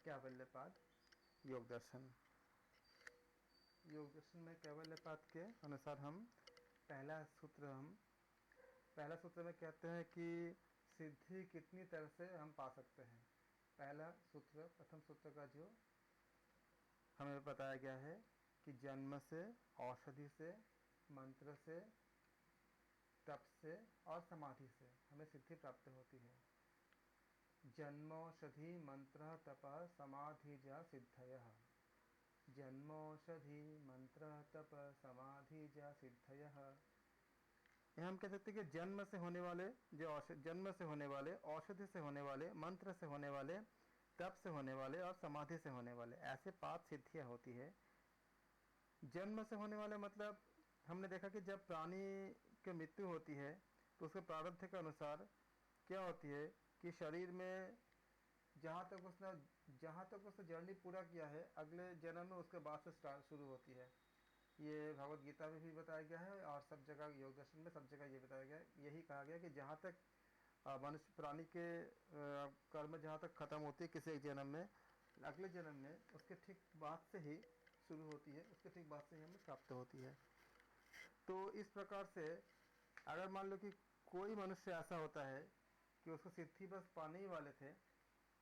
कैवल्यपाद योग दर्शन। योग दर्शन में कैवल्यपाद के अनुसार पहला सूत्र में कहते हैं कि सिद्धि कितनी तरह से हम पा सकते हैं। प्रथम सूत्र का जो हमें बताया गया है कि जन्म से, औषधि से, मंत्र से, तप से और समाधि से हमें सिद्धि प्राप्त होती है। जन्मौषधि मंत्र तप समाधि जा सिद्धयः। जन्मौषधि मंत्र तप समाधि जा सिद्धयः। यह हम कह सकते हैं कि जन्म से होने वाले औषधि से होने वाले, मंत्र से होने वाले, तप से होने वाले और समाधि से होने वाले, ऐसे 5 सिद्धियां होती है। जन्म से होने वाले मतलब हमने देखा कि जब प्राणी की मृत्यु होती है तो उसके प्रारब्ध के अनुसार क्या होती है कि शरीर में जहाँ तक उसने जर्नी पूरा किया है, अगले जन्म में उसके बाद से शुरू होती है। ये भगवत गीता में भी बताया गया है और सब जगह योग दर्शन में सब जगह ये बताया गया है, यही कहा गया कि जहाँ तक मनुष्य प्राणी के कर्म जहाँ तक खत्म होती है किसी एक जन्म में, अगले जन्म में उसके ठीक बाद से ही शुरू होती है, उसके ठीक बाद से ही हमें प्राप्त होती है। तो इस प्रकार से अगर मान लो कि कोई मनुष्य ऐसा होता है कि उसको सिद्धि बस पाने ही वाले थे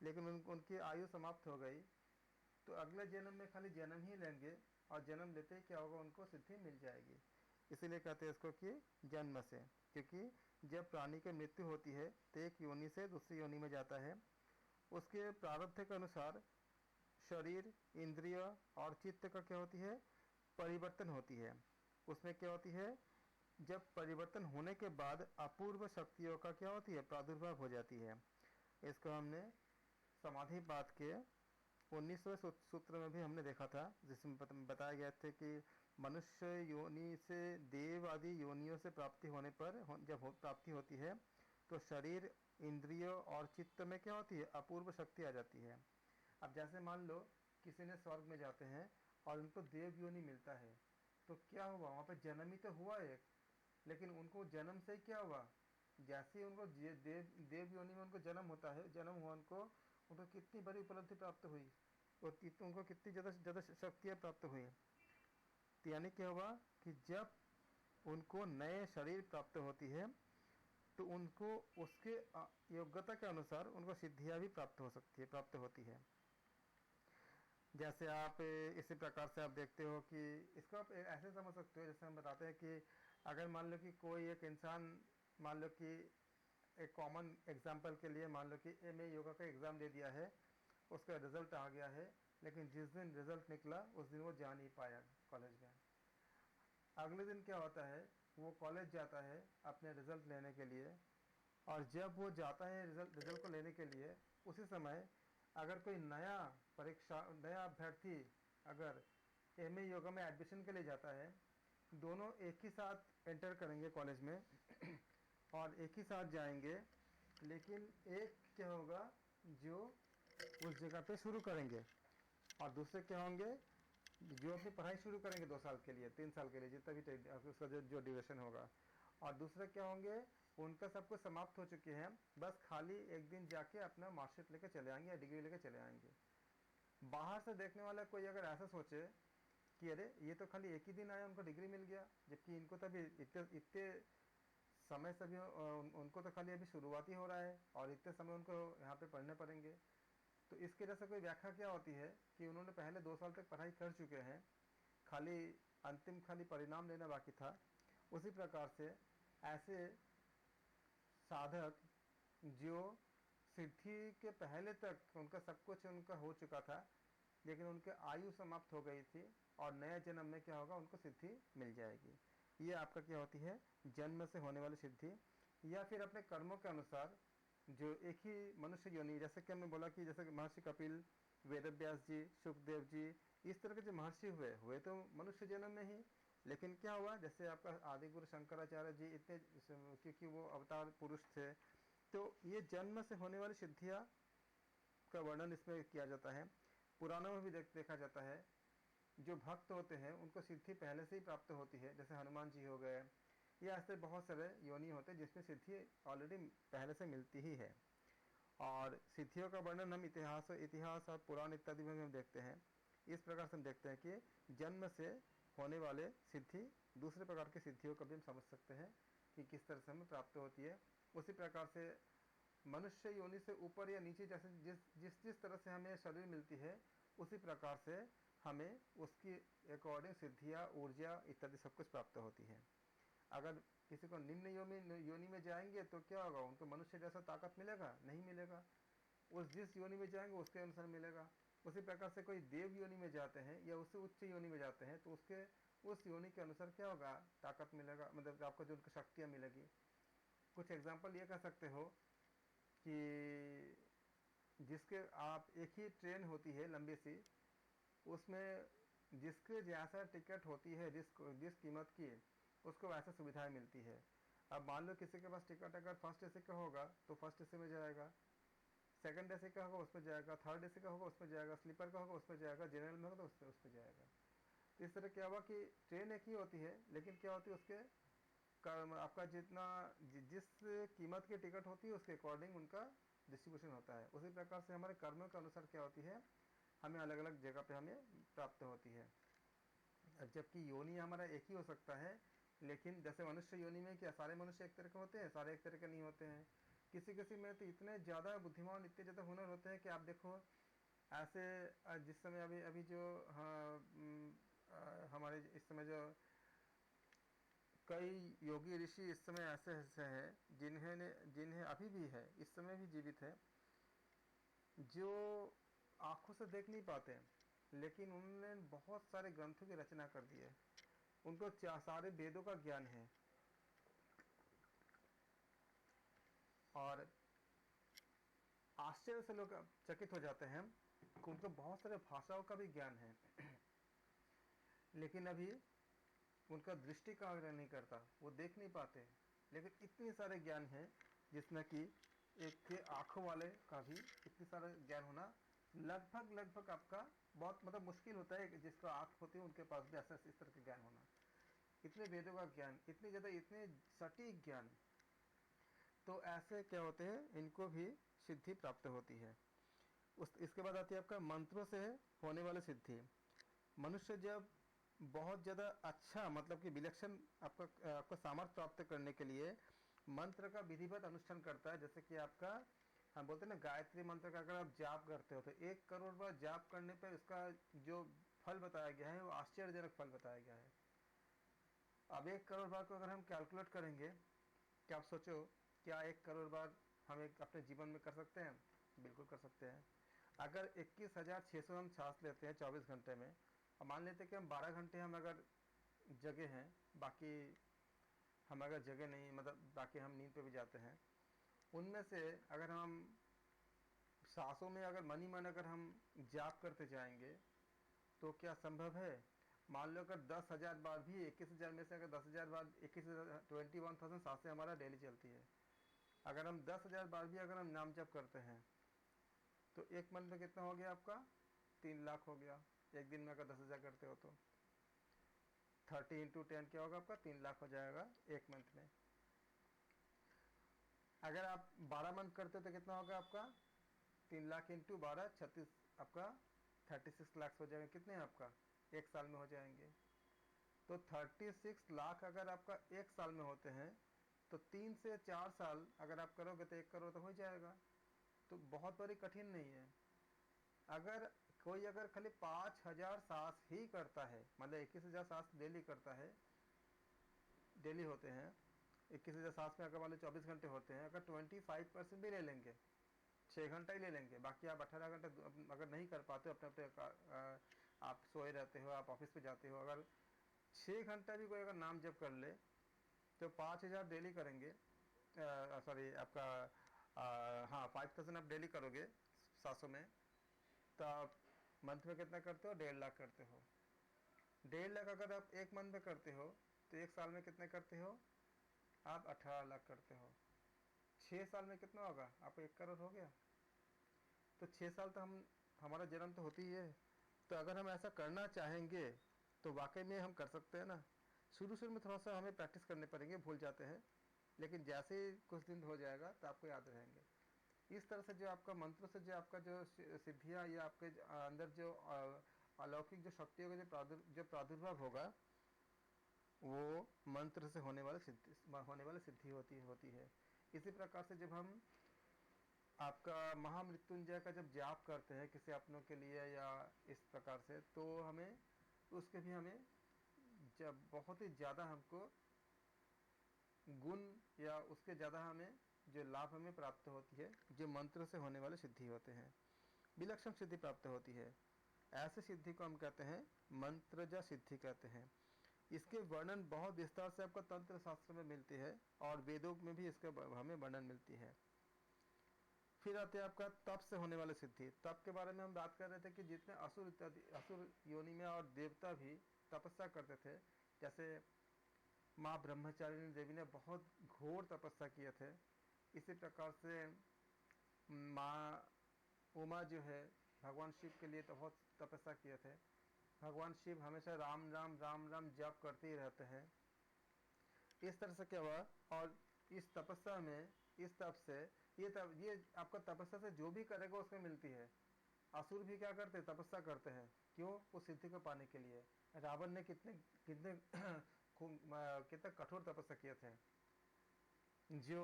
लेकिन उनकी आयु समाप्त हो गई, तो अगले जन्म में खाली जन्म ही लेंगे और जन्म लेते ही क्या होगा, उनको सिद्धि मिल जाएगी। इसीलिए कहते हैं इसको कि जन्म से, क्योंकि जब प्राणी की मृत्यु होती है तो एक योनि से दूसरी योनि में जाता है। उसके प्रारब्ध के अनुसार शरीर, इंद्रिय और चित्त का क्या होती है, परिवर्तन होती है। उसमें क्या होती है, जब परिवर्तन होने के बाद अपूर्व शक्तियों का क्या होती है, प्रादुर्भाव हो जाती है। इसको हमने समाधि पाद के 19वें सूत्र में भी हमने देखा था, जिसमें बताया गया था कि मनुष्य योनि से देव आदि योनियों से प्राप्ति होने पर जब प्राप्ति होती है तो शरीर, इंद्रिय और चित्त में क्या होती है, अपूर्व शक्ति आ जाती है। अब जैसे मान लो किसी ने स्वर्ग में जाते हैं और उनको देव योनि मिलता है, तो क्या हुआ, वहाँ पर जन्म ही तो हुआ एक, लेकिन उनको जन्म से क्या हुआ, जैसे ही उनको देव योनि में उनको जन्म होता है, जन्म हुआ उनको कितनी बड़ी उपलब्धि प्राप्त हुई और उनको कितनी ज़्यादा शक्तियाँ प्राप्त हुई। तो यानी क्या हुआ कि जब उनको नए शरीर प्राप्त होती है तो उनको उसके योग्यता के अनुसार उनको सिद्धियाँ भी प्राप्त होती है। जैसे आप इसी प्रकार से आप देखते हो कि इसको आप ऐसे समझ सकते हो, जैसे हम बताते हैं कि अगर मान लो कि कोई एक इंसान, मान लो कि एक कॉमन एग्जांपल के लिए मान लो कि एमए योगा का एग्ज़ाम दे दिया है, उसका रिज़ल्ट आ गया है, लेकिन जिस दिन रिज़ल्ट निकला उस दिन वो जा नहीं पाया कॉलेज में। अगले दिन क्या होता है, वो कॉलेज जाता है अपने रिज़ल्ट लेने के लिए, और जब वो जाता है रिज़ल्ट को लेने के लिए, उसी समय अगर कोई नया अभ्यर्थी अगर एमए योगा में एडमिशन के लिए जाता है, दोनों एक ही साथ एंटर करेंगे कॉलेज में और एक ही साथ जाएंगे, लेकिन एक क्या होगा जो उस जगह पे शुरू करेंगे और दूसरे क्या होंगे जो अपनी पढ़ाई शुरू करेंगे 2 साल के लिए, 3 साल के लिए, जितना भी उसका जो ड्यूरेशन होगा, और दूसरे क्या होंगे, उनका सब कुछ समाप्त हो चुके हैं, बस खाली एक दिन जाके अपना मार्कशीट लेकर चले आएंगे या डिग्री लेकर चले आएंगे। बाहर से देखने वाला कोई अगर ऐसा सोचे कि अरे ये तो खाली एक ही दिन आया, उनको डिग्री मिल गया, जबकि इनको तो अभी इतने समय से भी उनको तो खाली अभी शुरुआत ही हो रहा है और इतने समय उनको यहाँ पे पढ़ने पड़ेंगे। तो इसकी वजह से कोई व्याख्या क्या होती है कि उन्होंने पहले 2 साल तक पढ़ाई कर चुके हैं, खाली परिणाम लेना बाकी था। उसी प्रकार से ऐसे साधक जो सिद्धि के पहले तक उनका सब कुछ उनका हो चुका था, लेकिन उनके आयु समाप्त हो गई थी और नए जन्म में क्या होगा, उनको सिद्धि मिल जाएगी। ये आपका क्या होती है, जन्म से होने वाली सिद्धि। या फिर अपने कर्मों के अनुसार जो एक ही मनुष्य योनि, जैसे कि मैं बोला कि जैसे महर्षि कपिल, वेदव्यास जी, सुखदेव जी, इस तरह के जो महर्षि हुए तो मनुष्य जन्म में ही, लेकिन क्या हुआ, जैसे आपका आदि गुरु शंकराचार्य जी इतने, क्योंकि वो अवतार पुरुष थे, तो ये जन्म से होने वाली सिद्धियाँ का वर्णन इसमें किया जाता है। पुराणों में भी देखा जाता है, जो भक्त होते हैं उनको सिद्धि पहले से ही प्राप्त होती है, जैसे हनुमान जी हो गए, या ऐसे बहुत सारे योनि होते हैं जिसमें सिद्धि ऑलरेडी पहले से मिलती ही है। और सिद्धियों का वर्णन हम इतिहास और पुराण इत्यादि में हम देखते हैं। इस प्रकार से हम देखते हैं कि जन्म से होने वाले सिद्धि दूसरे प्रकार की सिद्धियों को भी हम समझ सकते हैं कि किस तरह से हमें प्राप्त होती है। उसी प्रकार से मनुष्य योनि से ऊपर या नीचे जैसे जिस तरह से हमें शरीर मिलती है, उसी प्रकार से हमें उसकी अकॉर्डिंग सिद्धियाँ, ऊर्जा इत्यादि सब कुछ प्राप्त होती है। अगर किसी को निम्न योनि में जाएंगे तो क्या होगा, उनको मनुष्य जैसा ताकत मिलेगा? नहीं मिलेगा। उस जिस योनि में जाएंगे उसके अनुसार मिलेगा। उसी प्रकार से कोई देव योनि में जाते हैं या उससे उच्च योनि में जाते हैं तो उसके उस योनि के अनुसार क्या होगा, ताकत मिलेगा, मतलब आपको जो उनकी शक्तियाँ मिलेगी। कुछ एग्जाम्पल ये कह सकते हो कि जिसके आप एक ही ट्रेन होती है लंबी सी, उसमें जिसके जैसा टिकट होती है जिस कीमत की, उसको वैसा सुविधाएं मिलती है। अब मान लो किसी के पास टिकट अगर फर्स्ट एसी का होगा तो फर्स्ट एसी में जाएगा, सेकंड एसी का होगा उसमें जाएगा, थर्ड एसी का होगा उसमें जाएगा, स्लीपर का होगा उसमें जाएगा, जनरल में होगा तो उसमें जाएगा। तो इस तरह क्या हुआ कि ट्रेन एक ही होती है, लेकिन क्या होती है उसके आपका जितना जिस कीमत की टिकट होती है उसके अकॉर्डिंग उनका डिस्ट्रीब्यूशन होता है। उसी प्रकार से हमारे कर्मों के अनुसार क्या होती है, हमें अलग अलग जगह पे हमें प्राप्त होती है। जबकि योनि हमारा एक ही हो सकता है, लेकिन जैसे मनुष्य योनि में क्या सारे मनुष्य एक तरह के होते हैं? सारे एक तरह के नहीं होते हैं। किसी किसी में तो इतने ज़्यादा बुद्धिमान, इतने ज़्यादा हुनर होते हैं कि आप देखो ऐसे जिस समय अभी अभी जो हमारे इस समय जो कई योगी ऋषि इस समय ऐसे ऐसे हैं जिन्हें अभी भी है, इस समय भी जीवित है, जो आंखों से देख नहीं पाते, लेकिन उन्होंने बहुत सारे ग्रंथों की रचना कर दी है। उनको सारे वेदों का ज्ञान है और आश्चर्य से लोग चकित हो जाते हैं कि उनको बहुत सारे भाषाओं का भी ज्ञान है, लेकिन अभी उनका दृष्टि का आग्रह नहीं करता, वो देख नहीं पाते। लेकिन इतने सारे ज्ञान हैं जिसमें कि एक के आँखों वाले का भी इतनी सारा ज्ञान होना लगभग आपका बहुत मतलब मुश्किल होता है। जिसका आँख होती है उनके पास भी ऐसा इस तरह का ज्ञान होना, इतने वेदों का ज्ञान, इतने ज़्यादा, इतने सटीक ज्ञान। तो ऐसे क्या होते हैं, इनको भी सिद्धि प्राप्त होती है। इसके बाद आती है आपका मंत्रों से होने वाली सिद्धि। मनुष्य जब बहुत ज़्यादा अच्छा मतलब कि विलक्षण आपका सामर्थ्य प्राप्त करने के लिए मंत्र का विधिवत अनुष्ठान करता है। जैसे कि आपका हम बोलते हैं ना, गायत्री मंत्र का अगर आप जाप करते हो तो 1 करोड़ बार जाप करने पर उसका जो फल बताया गया है वो आश्चर्यजनक फल बताया गया है। अब 1 करोड़ बार को अगर हम कैलकुलेट करेंगे, क्या आप सोचो क्या 1 करोड़ बार हम अपने जीवन में कर सकते हैं? बिल्कुल कर सकते हैं। अगर 21,600 हम सांस लेते हैं 24 घंटे में, और मान लेते हैं कि हम 12 घंटे हम अगर जगे हैं, बाकी हम अगर जगे नहीं मतलब बाकी हम नींद पे भी जाते हैं, उनमें से अगर हम सांसों में अगर मन अगर हम जाप करते जाएंगे तो क्या संभव है? मान लो अगर 10,000 बार भी 21,000 में से अगर 10,000 बार 21,000 सांसें हमारा डेली चलती है, अगर हम 10,000 बार भी अगर हम नाम जप करते हैं तो एक मंथ में कितना हो गया आपका? 3 लाख हो गया। एक दिन में अगर 10,000 करते हो तो 30 × 10 क्या होगा आपका? 3 लाख हो जाएगा एक मंथ में। अगर आप 12 मंथ करते हो तो कितना होगा आपका? 3 लाख × 12 36 आपका 36 लाख हो जाएगा। कितने आपका? एक साल में हो जाएंगे। तो 36 लाख अगर आपका एक साल में होते हैं तो 3 से 4 साल अगर आप करोगे तो 1 करोड़ तो हो जाएगा। तो बहुत बड़ी कठिन नहीं है। अगर कोई अगर खाली 5,000 सांस ही करता है, मतलब 21,000 सांस डेली करता है, डेली होते हैं 21,000 सांस में अगर मान लो 24 घंटे होते हैं, अगर 25% भी ले लेंगे, 6 घंटा ही ले लेंगे, बाकी आप 18 घंटे अगर नहीं कर पाते हो अपने आप सोए रहते हो, आप ऑफिस पे जाते हो, अगर 6 घंटा भी कोई अगर नाम जप कर ले तो 5,000 डेली करेंगे, सॉरी आपका हाँ 5,000 आप डेली करोगे 700 में, तो आप मंथ में कितना करते हो? 1.5 लाख करते हो। 1.5 लाख अगर आप एक मंथ में करते हो तो एक साल में कितने करते हो आप? 18 लाख करते हो। 6 साल में कितना होगा आपको? 1 करोड़ हो गया। तो 6 साल तो हमारा जन्म तो होती ही है। तो अगर हम ऐसा करना चाहेंगे तो वाकई में हम कर सकते हैं ना। शुरू में थोड़ा सा हमें प्रैक्टिस करने पड़ेंगे, भूल जाते हैं, लेकिन जैसे ही कुछ दिन हो जाएगा तो आपको याद रहेंगे। इस तरह से जो आपका मंत्र से जो आपका जो सिद्धियाँ या आपके अंदर जो अलौकिक जो शक्तियों का जो प्रादुर्भाव होगा, वो मंत्र से होने वाले सिद्धि होती है। इसी प्रकार से जब हम आपका महामृत्युंजय का जब जाप करते हैं किसी अपनों के लिए या इस प्रकार से, तो हमें उसके भी हमें जब बहुत ही ज़्यादा हमको गुण या उसके ज़्यादा हमें जो लाभ हमें प्राप्त होती है, जो मंत्र से होने वाले सिद्धि होते हैं, विलक्षण सिद्धि प्राप्त होती है। ऐसे सिद्धि को हम कहते हैं मंत्रजा सिद्धि कहते हैं। इसके वर्णन बहुत विस्तार से आपका तंत्र शास्त्र में मिलती है और वेदों में भी इसका हमें वर्णन मिलती है। फिर आते हैं आपका तप से होने वाले सिद्धि। तप के बारे में हम बात कर रहे थे कि जितने असुर योनि में और देवता भी तपस्या करते थे, जैसे माँ ब्रह्मचारिणी देवी ने बहुत घोर तपस्या किए थे, इसी प्रकार से माँ उमा जो है भगवान शिव के लिए तो बहुत तपस्या किए थे। भगवान शिव हमेशा राम राम राम राम जप करते ही रहते हैं। इस तरह से क्या हुआ, और इस तपस्या में, इस तप से ये आपका तपस्या से जो भी करेगा उसमें मिलती है। असुर भी क्या करते, तपस्या करते हैं, क्यों? उस सिद्धि को पाने के लिए। रावण ने कितने कितने कितने कठोर तपस्या किए थे। जो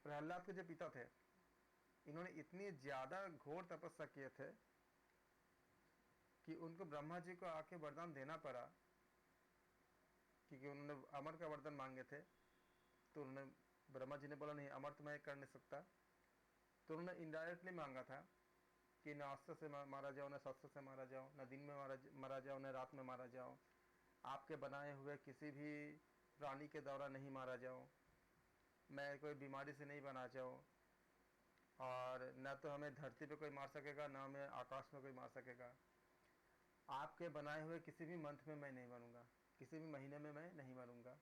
प्रहलाद के जो पिता थे, इन्होंने इतनी ज्यादा घोर तपस्या किए थे कि उनको ब्रह्मा जी को आके वरदान देना पड़ा, क्योंकि उन्होंने अमर का वरदान मांगे थे। तो उन्होंने, ब्रह्मा जी ने बोला नहीं, अमर तो मैं कर नहीं सकता। तो उन्होंने इनडायरेक्टली मांगा था कि न अस्त्र से मारा जाओ, न शस्त्र से मारा जाओ, न दिन में मारा जाओ, न रात में मारा जाओ, आपके बनाए हुए किसी भी प्राणी के द्वारा नहीं मारा जाओ, मैं कोई बीमारी से नहीं बना जाओ, और न तो हमें धरती पे कोई मार सकेगा, न हमें आकाश में कोई मार सकेगा। आपके बनाए हुए किसी भी मंथ में मैं नहीं मरूंगा, किसी भी महीने में मैं नहीं मरूंगा,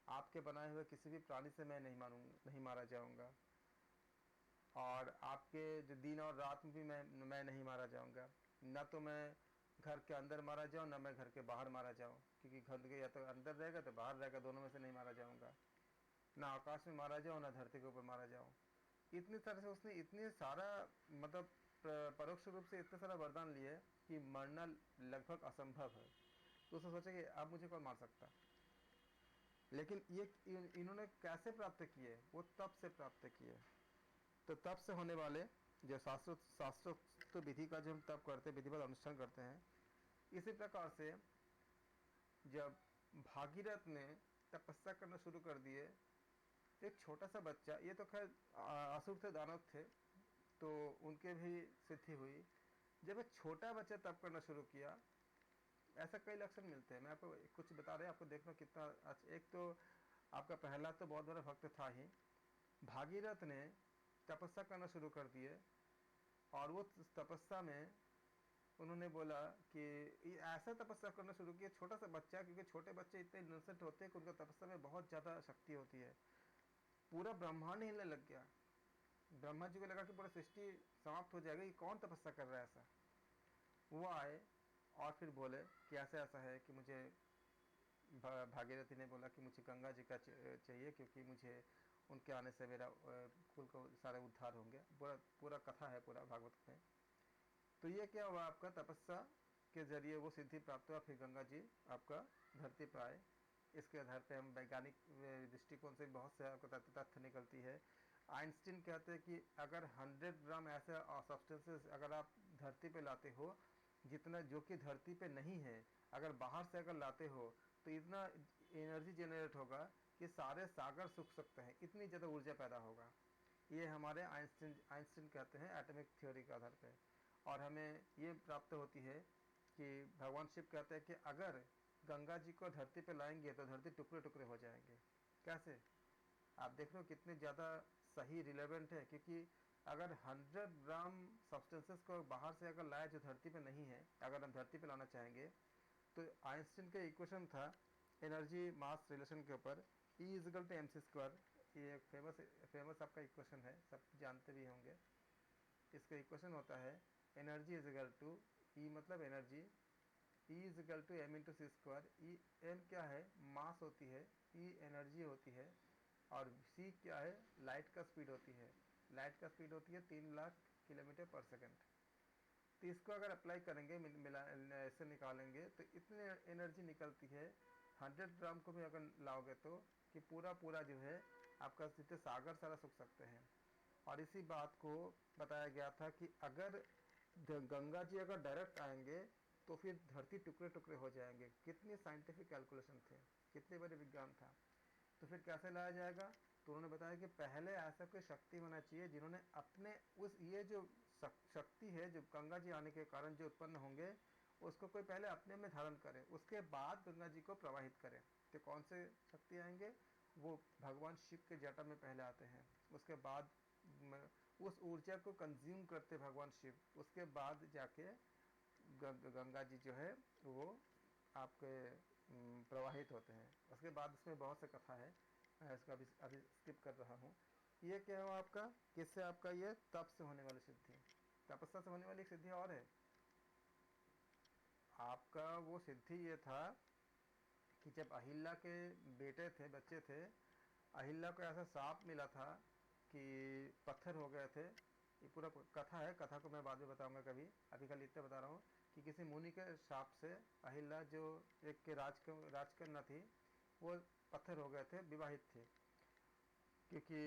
आपके बनाए हुए किसी भी प्राणी से मैं नहीं मारा जाऊंगा, और आपके जो दिन और रात में भी मैं नहीं मारा जाऊंगा। न तो मैं घर के अंदर मारा जाऊं, न मैं घर के बाहर मारा जाऊं, क्योंकि घर के या तो अंदर रहेगा तो बाहर रहेगा, दोनों में से नहीं मारा जाऊंगा। ना आकाश में मारा जाऊं, ना धरती के ऊपर मारा जाऊं। इतनी तरह से उसने इतने सारा मतलब परोक्ष रूप से इतने सारा वरदान लिए कि मरना लगभग असंभव है। तो उसने सोचा कि अब मुझे कौन मार सकता। लेकिन ये इन्होंने कैसे प्राप्त किए, वो तप से प्राप्त किए। तो तप से होने वाले जो शास्त्रोक्त विधि का जो हम तप करते हैं, विधिवत अनुष्ठान करते हैं, इसी प्रकार से जब भागीरथ ने तपस्या करना शुरू कर दिए, एक छोटा सा बच्चा, ये तो खैर असुर थे, दानव थे, तो उनके भी सिद्धि हुई। जब एक छोटा बच्चा तप करना शुरू किया, ऐसा कई लक्षण मिलते हैं, मैं आपको कुछ बता रहे हैं, आपको देखना कितना अच्छा। एक तो आपका पहला तो बहुत बड़ा भक्त था ही। भागीरथ ने तपस्या करना शुरू कर दिए, और वो तपस्या में उन्होंने बोला कि ऐसा तपस्या करना शुरू किया, छोटा सा बच्चा, क्योंकि छोटे बच्चे इतने इनोसेंट होते हैं कि उनका तपस्या में बहुत ज़्यादा शक्ति होती है। पूरा ब्रह्मांड हिलने लग गया। ब्रह्मा जी को लगा कि पूरा सृष्टि समाप्त हो जाएगी, कौन तपस्या कर रहा है ऐसा। वो आए और फिर बोले कि ऐसा ऐसा है कि मुझे, भागीरथी ने बोला कि मुझे गंगा जी का चाहिए, क्योंकि मुझे उनके आने से मेरा कुल को सारे उद्धार होंगे। पूरा कथा है पूरा भागवत में। तो ये क्या हुआ, आपका तपस्या के जरिए वो सिद्धि प्राप्त हुआ, फिर गंगा जी आपका धरती पर आए। इसके आधार पे हम वैज्ञानिक दृष्टिकोण से बहुत से आपको तथ्य निकलती है। आइंस्टीन कहते हैं कि अगर 100 ग्राम ऐसे सब्सटेंसेस अगर आप धरती पे लाते हो, जितना जो कि धरती पे नहीं है, अगर बाहर से अगर लाते हो, तो इतना एनर्जी जनरेट होगा कि सारे सागर सूख सकते हैं, इतनी ज़्यादा ऊर्जा पैदा होगा। ये हमारे आइंस्टीन कहते हैं एटॉमिक थ्योरी के आधार पे। और हमें ये प्राप्त होती है कि भगवान शिव कहते हैं कि अगर गंगा जी को धरती पे लाएंगे तो धरती टुकड़े टुकड़े हो जाएंगे। कैसे, आप देख रहे हो कितने ज़्यादा सही रिलेवेंट है, क्योंकि अगर 100 ग्राम सब्सटेंसेस को बाहर से अगर लाए जो धरती पे नहीं है, अगर हम धरती पे लाना चाहेंगे, तो आइंस्टीन का इक्वेशन था एनर्जी मास रिलेशन के ऊपर, E=mc²। ये एक फेमस आपका इक्वेशन है, सब जानते भी होंगे। इसका इक्वेशन होता है एनर्जी इजिकल टू, ई मतलब energy, E=m × c²। E M क्या है, मास होती है, ई एनर्जी होती है, और c क्या है, लाइट का स्पीड होती है। लाइट का स्पीड होती है 3 लाख किलोमीटर पर सेकंड। तो इसको अगर अप्लाई करेंगे, मिला ऐसे निकालेंगे तो इतनी एनर्जी निकलती है 100 ग्राम को भी अगर लाओगे तो कि पूरा पूरा जो है आपका सीधे सागर सारा सूख सकते हैं। और इसी बात को बताया गया था कि अगर गंगा जी अगर डायरेक्ट आएंगे तो फिर धरती टुकड़े टुकड़े हो जाएंगे। कितनी साइंटिफिक कैलकुलेशन थे, कितने बड़े विज्ञान था। तो फिर कैसे लाया जाएगा, तो उन्होंने बताया कि पहले ऐसा कोई शक्ति होना चाहिए जिन्होंने अपने उस ये जो शक्ति है जो गंगा जी आने के कारण जो उत्पन्न होंगे उसको कोई पहले अपने में धारण करे, उसके बाद गंगा जी को प्रवाहित करे। तो कौन से शक्ति आएंगे, वो भगवान शिव के जटा में पहले आते हैं, उसके बाद उस ऊर्जा को कंज्यूम करते भगवान शिव, उसके बाद जाके गंगा जी जो है वो आपके प्रवाहित होते हैं। उसके बाद इसमें बहुत से कथा है, मैं इसका अभी स्किप कर रहा हूँ। ये क्या हुआ आपका, किससे आपका ये तप से होने वाली सिद्धि, तपस्या से होने वाली एक सिद्धि और है आपका। वो सिद्धि ये था कि जब अहिल्या के बेटे थे, बच्चे थे, अहिल्या को ऐसा सांप मिला था कि पत्थर हो गए थे। ये पूरा कथा है, कथा को मैं बाद में बताऊंगा कभी, अभी खाली इतना बता रहा हूँ कि किसी मुनि के शाप से अहिल्या जो एक के राजकन्या थी वो पत्थर हो गए थे, विवाहित थे, क्योंकि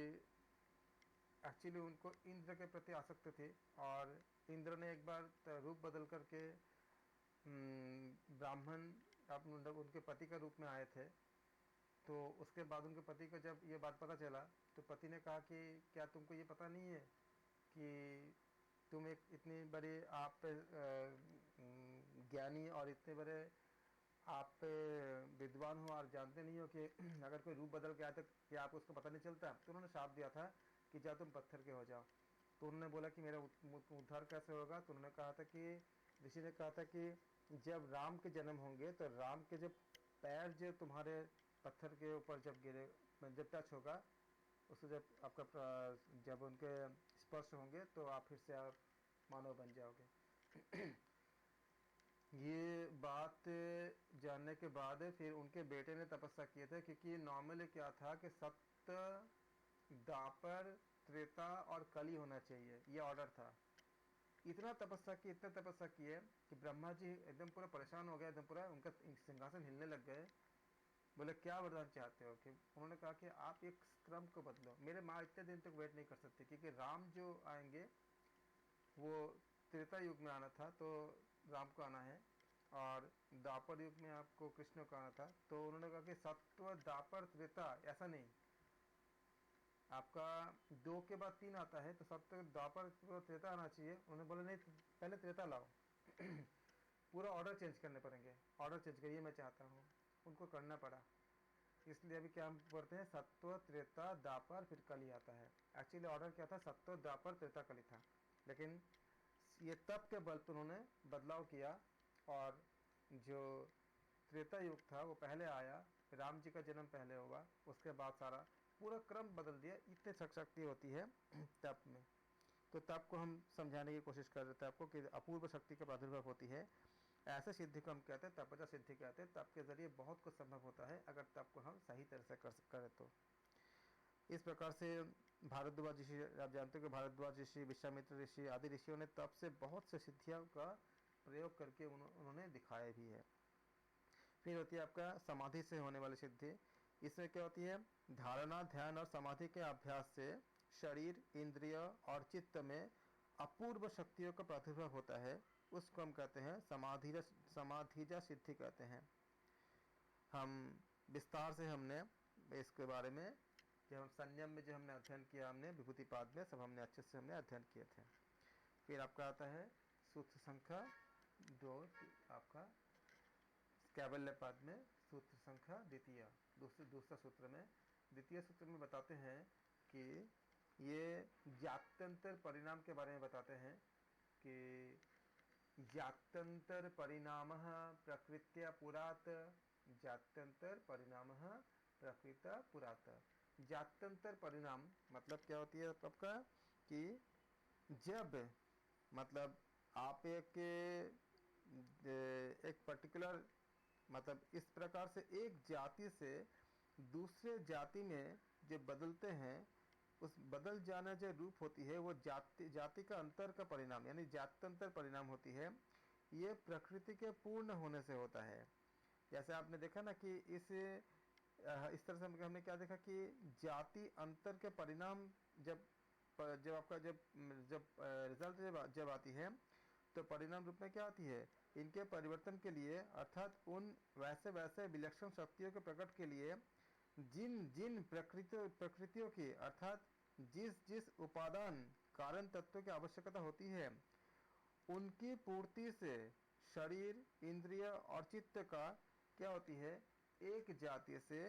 एक्चुअली उनको इंद्र के प्रति आसक्त थे। और इंद्र ने एक बार रूप बदल करके ब्राह्मण उनके पति का रूप में आए थे। तो उसके बाद उनके पति को जब ये बात पता चला तो पति ने कहा कि क्या तुमको ये पता नहीं है कि तुम एक इतनी बड़ी आप पे ज्ञानी और इतने बड़े आप पे विद्वान हो और जानते नहीं हो कि अगर कोई रूप बदल के आए तो क्या आपको उसको पता नहीं चलता। तो उन्होंने शाप दिया था कि जाओ तुम पत्थर के हो जाओ। तो उन्होंने बोला कि मेरा उद्धार कैसे होगा, तो उन्होंने कहा था कि ऋषि ने कहा था कि जब राम के जन्म होंगे तो राम के जब पैर जो तुम्हारे पत्थर के ऊपर जब गिरे, जब टच होगा उससे जब आपका जब उनके स्पर्श होंगे तो आप फिर से आप मानव बन जाओगे। ये बात जानने के बाद फिर उनके बेटे ने तपस्या किए थे, क्योंकि नॉर्मली क्या था कि सत्य, द्वापर, त्रेता और कली होना चाहिए, ये ऑर्डर था। इतना तपस्या की, इतना तपस्या किए कि ब्रह्मा जी एकदम पूरा परेशान हो गए, एकदम पूरा उनका सिंहासन हिलने लग गए। बोले क्या वरदान चाहते हो, कि उन्होंने कहा कि आप एक क्रम को बदलो। मेरे माँ इतने दिन तक वेट नहीं कर सकती, क्योंकि राम जो आएंगे वो त्रेता युग में आना था तो राम को आना है, और द्वापर युग में आपको कृष्ण को आना था। तो उन्होंने कहा कि सत्व, द्वापर, त्रेता ऐसा नहीं, आपका 2 के बाद 3 आता है तो सत्य, द्वापर, त्रेता आना चाहिए। उन्होंने बोला नहीं, पहले त्रेता लाओ। पूरा ऑर्डर चेंज करने पड़ेंगे, ऑर्डर चेंज करिए मैं चाहता हूँ, उनको करना पड़ा। इसलिए अभी क्या हम पढ़ते हैं, सत्व, त्रेता, द्वापर, फिर कली आता है। एक्चुअली ऑर्डर क्या था, सत्व, द्वापर, त्रेता, कली था, लेकिन ये तप के बल पर उन्होंने बदलाव किया और जो त्रेता युग था वो पहले आया, राम जी का जन्म पहले हुआ, उसके बाद सारा पूरा क्रम बदल दिया। इतने शक्ति होती है तप में। तो तप को हम समझाने की कोशिश कर रहे थे आपको कि अपूर्व शक्ति का प्रादुर्भाव होती है। ऐसे सिद्धि को हम कहते हैं तपजा सिद्धि कहते हैं। तप के जरिए बहुत कुछ संभव होता है अगर तप को हम सही तरह से करें तो। इस प्रकार से भारद्वाज ऋषि, आप जानते हो कि भारद्वाज ऋषि, विश्वामित्र ऋषि आदि ऋषियों ने तप से बहुत से सिद्धियों का प्रयोग करके उन्होंने दिखाया भी है। फिर होती है आपका समाधि से होने वाली सिद्धि। इसमें क्या होती है, धारणा, ध्यान और समाधि के अभ्यास से शरीर, इंद्रिय और चित्त में अपूर्व शक्तियों का प्रादुर्भाव होता है। उसको हम कहते हैं समाधिजा सिद्धि कहते हैं। हम विस्तार से हमने इसके बारे में, जब हम संयम में जो हमने अध्ययन किया, हमने विभूतिपाद में सब हमने अच्छे से हमने अध्ययन किए थे। फिर आपका आता है सूत्र संख्या 2, आपका कैवल्यपाद में सूत्र संख्या द्वितीय, दूसरा सूत्र में, द्वितीय सूत्र में बताते हैं कि ये जात्यंतर परिणाम के बारे में बताते हैं कि जात्यंतर परिणाम प्रकृत्या पुरात, जात्यंतर परिणाम प्रकृत्या पुरात। जात्यंतर परिणाम मतलब क्या होती है आपका, कि जब मतलब आप एक पर्टिकुलर मतलब इस प्रकार से एक जाति से दूसरे जाति में जो बदलते हैं, उस बदल जाना जो रूप होती है वो जाति का अंतर का परिणाम, यानी जात्यंतर परिणाम होती है। ये प्रकृति के पूर्ण होने से होता है। जैसे आपने देखा ना कि इस तरह से हमने क्या देखा कि जाति अंतर के परिणाम जब आपका जब जब रिजल्ट जब आती है तो परिणाम रूप में क्या आती है, इनके परिवर्तन के लिए, अर्थात उन वैसे विलक्षण शक्तियों के प्रकट के लिए जिन जिन प्रकृतियों की, अर्थात जिस उपादान कारण तत्व की आवश्यकता होती है, उनकी पूर्ति से शरीर, इंद्रिय और चित्त का क्या होती है, एक जाति से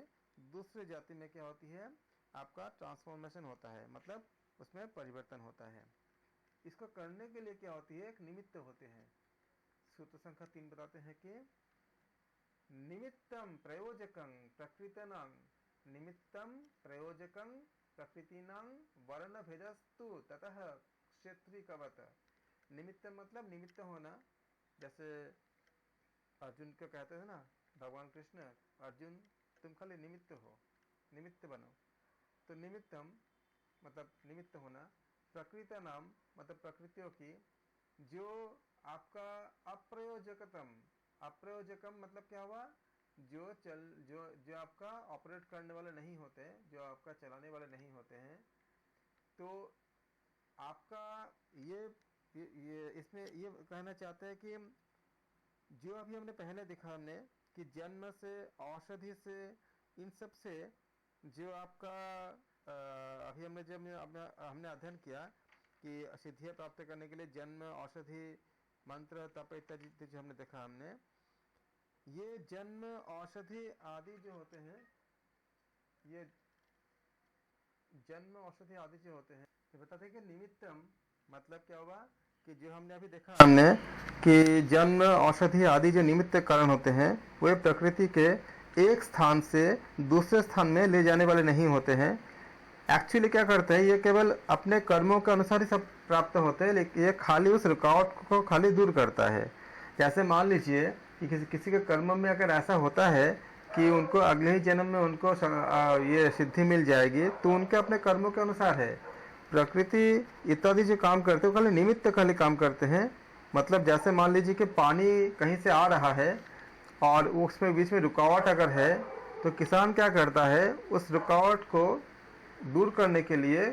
दूसरे जाति में क्या होती है, आपका ट्रांसफॉर्मेशन होता है, मतलब उसमें परिवर्तन होता है। इसको करने के लिए क्या होती है, एक निमित्त होते हैं। सूत्र संख्या 3 बताते हैं कि निमित्तम प्रयोजकं प्रकृतिनां, निमित्तम प्रयोजकं प्रकृतिनां वर्ण भेदस्तु ततः क्षेत्रीकवत। निमित्त मतलब निमित्त होना, जैसे अर्जुन को कहते हैं ना भगवान कृष्ण, अर्जुन तुम खाली निमित्त हो, निमित्त बनो। तो निमित्तम मतलब निमित्त होना, प्रकृति नाम मतलब प्रकृतियों की, जो आपका अप्रयोजकतम, अप्रयोजकम मतलब क्या हुआ, जो आपका ऑपरेट करने वाले नहीं होते, जो आपका चलाने वाले नहीं होते हैं। तो आपका ये इसमें ये कहना चाहते हैं कि जो अभी हमने पहले देखा हमने कि जन्म से, औषधि से, इन सब से जो आपका अभी हमने अध्ययन किया कि सिद्धियाँ प्राप्त करने के लिए जन्म, औषधि, मंत्र, तप इत्यादि जो हमने देखा, हमने ये जन्म, औषधि आदि जो होते हैं, ये जन्म, औषधि आदि जो होते हैं, तो बताते हैं कि निमित्तम मतलब क्या हुआ कि जो हमने अभी देखा हमने कि जन्म, औषधि आदि जो निमित्त कारण होते हैं, वे प्रकृति के एक स्थान से दूसरे स्थान में ले जाने वाले नहीं होते हैं। एक्चुअली क्या करते हैं, ये केवल अपने कर्मों के अनुसार ही सब प्राप्त होते हैं, लेकिन ये खाली उस रुकावट को खाली दूर करता है। जैसे मान लीजिए कि किसी के कर्म में अगर ऐसा होता है कि उनको अगले ही जन्म में उनको ये सिद्धि मिल जाएगी, तो उनके अपने कर्मों के अनुसार है। प्रकृति इत्यादि जो काम करते हैं वो खाली निमित्त खाली काम करते हैं। मतलब जैसे मान लीजिए कि पानी कहीं से आ रहा है और उसमें बीच में रुकावट अगर है, तो किसान क्या करता है, उस रुकावट को दूर करने के लिए